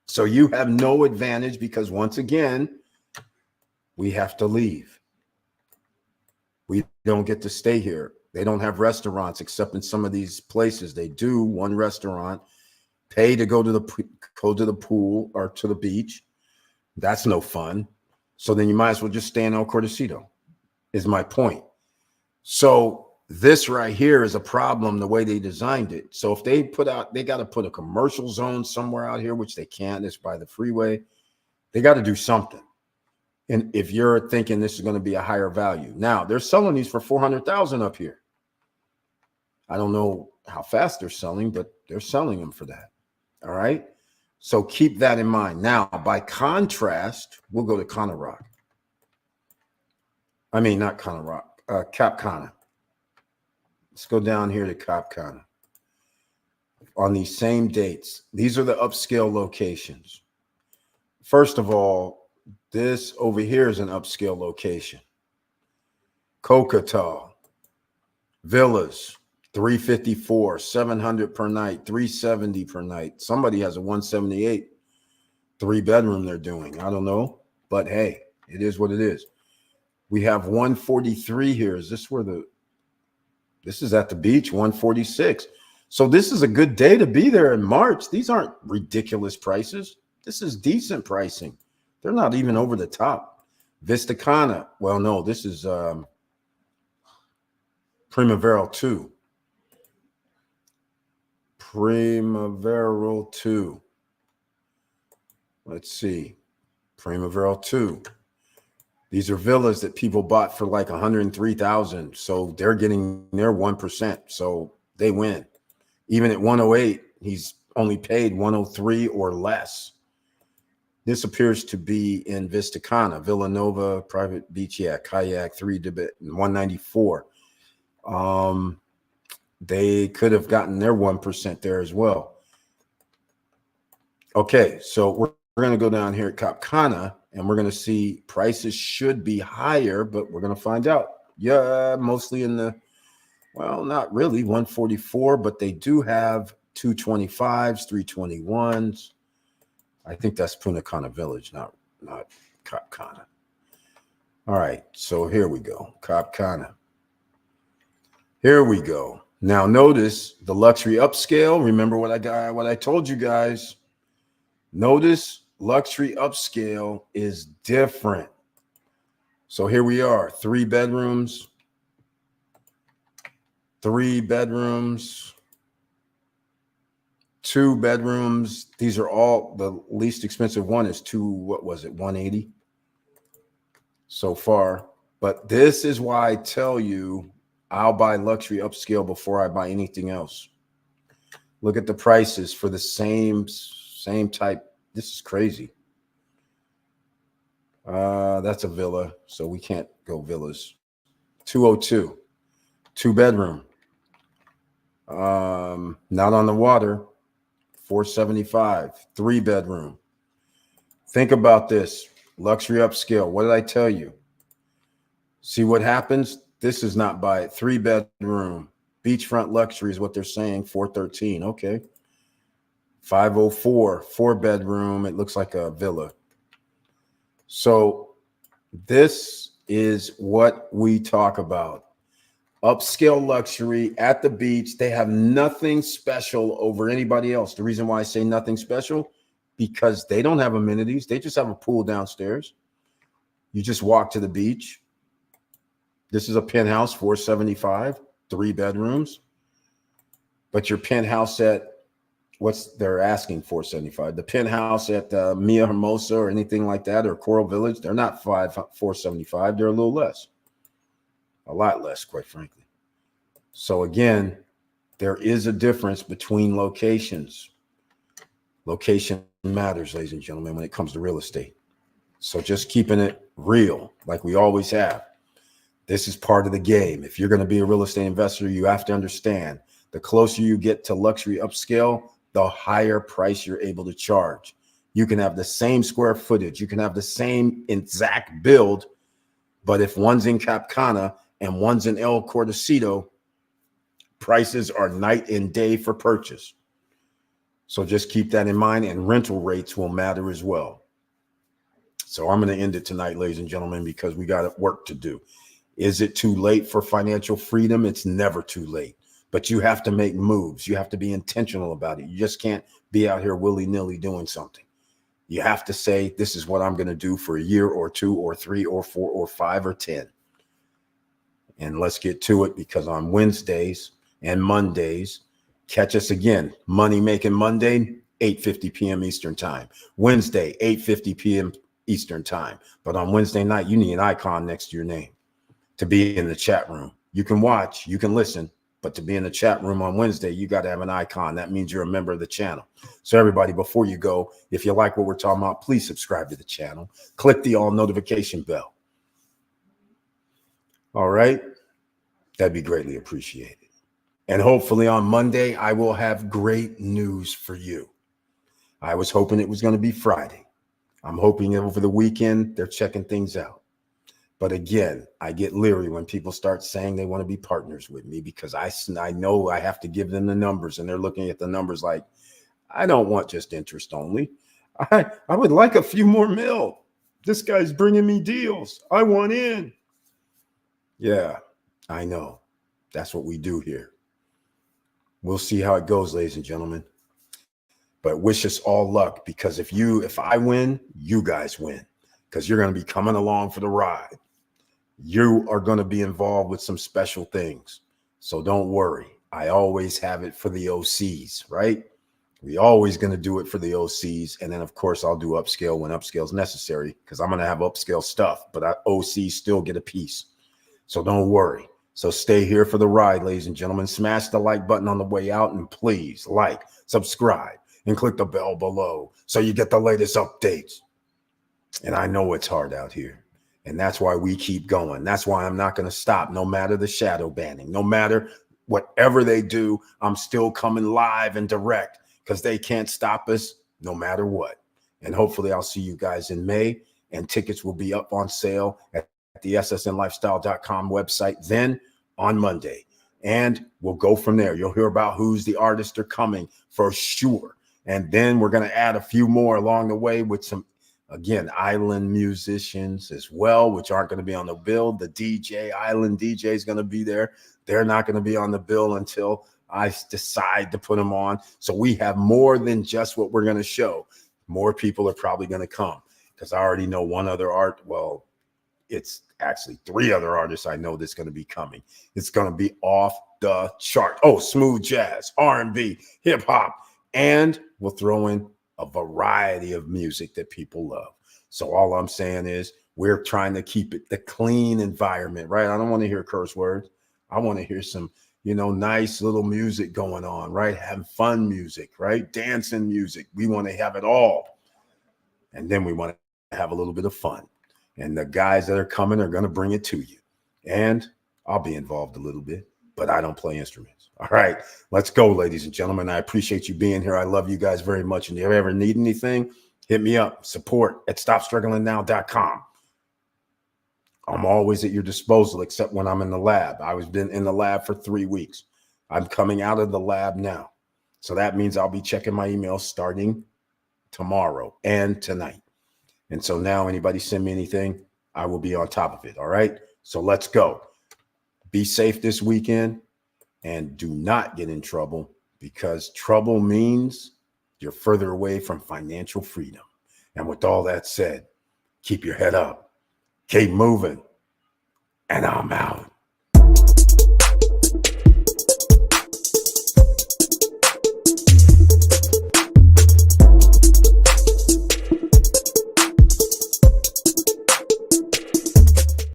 So you have no advantage because once again, we have to leave. We don't get to stay here. They don't have restaurants except in some of these places. They do one restaurant, pay to go to the pool or to the beach. That's no fun. So then you might as well just stay in El Cordecito, is my point. So this right here is a problem the way they designed it. So if they got to put a commercial zone somewhere out here, which they can't, it's by the freeway. They got to do something. And if you're thinking this is going to be a higher value. Now, they're selling these for $400,000 up here. I don't know how fast they're selling, but they're selling them for that. All right. So keep that in mind. Now, by contrast, we'll go to Cana Rock. I mean, not Cana Rock, Cap Cana. Let's go down here to Cap Cana. On these same dates, these are the upscale locations. First of all, this over here is an upscale location. Cocatall, villas, 354, 700 per night, 370 per night. Somebody has a 178, 3-bedroom they're doing. I don't know, but hey, it is what it is. We have 143 here. Is this where this is at the beach, 146. So this is a good day to be there in March. These aren't ridiculous prices. This is decent pricing. They're not even over the top. Vista Cana. Well, no, this is Primaveral 2. Primaveral 2. Let's see. Primaveral 2. These are villas that people bought for like 103,000. So they're getting their 1%. So they win. Even at 108, he's only paid 103 or less. This appears to be in Vista Cana, Villanova, private beach, yeah, kayak, 194. They could have gotten their 1% there as well. Okay, so we're going to go down here at Cap Cana, and we're going to see prices should be higher, but we're going to find out. Yeah, mostly in the, well, not really, 144, but they do have 225s, 321s. I think that's Punta Cana Village, not Cap Cana. All right, so here we go, Cap Cana. Here we go. Now notice the luxury upscale. Remember what I told you guys. Notice luxury upscale is different. So here we are, 3 bedrooms, 3 bedrooms, 2 bedrooms. These are all, the least expensive one is what was it, 180 so far. But this is why I tell you I'll buy luxury upscale before I buy anything else. Look at the prices for the same type. This is crazy. That's a villa, so we can't go villas. 202, 2-bedroom. Not on the water. 475, 3-bedroom. Think about this. Luxury upscale. What did I tell you? See what happens? This is not by 3-bedroom. Beachfront luxury is what they're saying. 413. Okay. 504, 4-bedroom. It looks like a villa. So this is what we talk about. Upscale luxury at the beach. They have nothing special over anybody else. The reason why I say nothing special, because they don't have amenities. They just have a pool downstairs. You just walk to the beach. This is a penthouse, 475, 3 bedrooms. But your penthouse at, they're asking 475. The penthouse at Mia Hermosa or anything like that, or Coral Village, they're not 475. They're a little less. A lot less, quite frankly. So again, there is a difference between locations. Location matters, ladies and gentlemen, when it comes to real estate. So just keeping it real, like we always have. This is part of the game. If you're going to be a real estate investor, you have to understand the closer you get to luxury upscale, the higher price you're able to charge. You can have the same square footage. You can have the same exact build, but if one's in Cap Cana and one's in El Cordacito, prices are night and day for purchase. So just keep that in mind, and rental rates will matter as well. So I'm going to end it tonight, ladies and gentlemen, because we got work to do. Is it too late for financial freedom? It's never too late, but you have to make moves. You have to be intentional about it. You just can't be out here willy-nilly doing something. You have to say, this is what I'm going to do for a year or 2 or 3 or 4 or 5 or 10. And let's get to it, because on Wednesdays and Mondays, catch us again. Money Making Monday, 8:50 p.m. Eastern Time. Wednesday, 8:50 p.m. Eastern Time. But on Wednesday night, you need an icon next to your name to be in the chat room. You can watch, you can listen, but to be in the chat room on Wednesday, you got to have an icon. That means you're a member of the channel. So everybody, before you go, if you like what we're talking about, please subscribe to the channel. Click the all notification bell. All right. That'd be greatly appreciated. And hopefully on Monday, I will have great news for you. I was hoping it was going to be Friday. I'm hoping over the weekend they're checking things out. But again, I get leery when people start saying they want to be partners with me, because I know I have to give them the numbers, and they're looking at the numbers like, I don't want just interest only. I would like a few more mil. This guy's bringing me deals. I want in. Yeah, I know. That's what we do here. We'll see how it goes, ladies and gentlemen. But wish us all luck, because if I win, you guys win, because you're going to be coming along for the ride. You are going to be involved with some special things. So don't worry. I always have it for the OCs, right? We always going to do it for the OCs. And then, of course, I'll do upscale when upscale is necessary, because I'm going to have upscale stuff, but OCs still get a piece. So don't worry. So stay here for the ride, ladies and gentlemen. Smash the like button on the way out, and please like, subscribe, and click the bell below so you get the latest updates. And I know it's hard out here. And that's why we keep going. That's why I'm not going to stop, no matter the shadow banning, no matter whatever they do. I'm still coming live and direct, because they can't stop us no matter what. And hopefully I'll see you guys in May, and tickets will be up on sale at the ssnlifestyle.com website then on Monday. And we'll go from there. You'll hear about who's the artists are coming for sure. And then we're going to add a few more along the way with some, again, island musicians as well, which aren't going to be on the bill. The island DJ is going to be there. They're not going to be on the bill until I decide to put them on. So we have more than just what we're going to show. More people are probably going to come, because I already know one other it's actually 3 other artists I know that's going to be coming. It's going to be off the chart. Oh, smooth jazz, R&B, hip hop, and we'll throw in a variety of music that people love. So all I'm saying is we're trying to keep it the clean environment, right? I don't want to hear curse words. I want to hear some, nice little music going on, right? Having fun music, right? Dancing music. We want to have it all. And then we want to have a little bit of fun. And the guys that are coming are going to bring it to you. And I'll be involved a little bit, but I don't play instruments. All right, let's go, ladies and gentlemen. I appreciate you being here. I love you guys very much. And if you ever need anything, hit me up. Support at stopstrugglingnow.com. I'm always at your disposal, except when I'm in the lab. I've been in the lab for 3 weeks. I'm coming out of the lab now. So that means I'll be checking my emails starting tomorrow and tonight. And so now anybody send me anything, I will be on top of it. All right. So let's go. Be safe this weekend, and do not get in trouble, because trouble means you're further away from financial freedom. And with all that said, keep your head up, keep moving, and I'm out.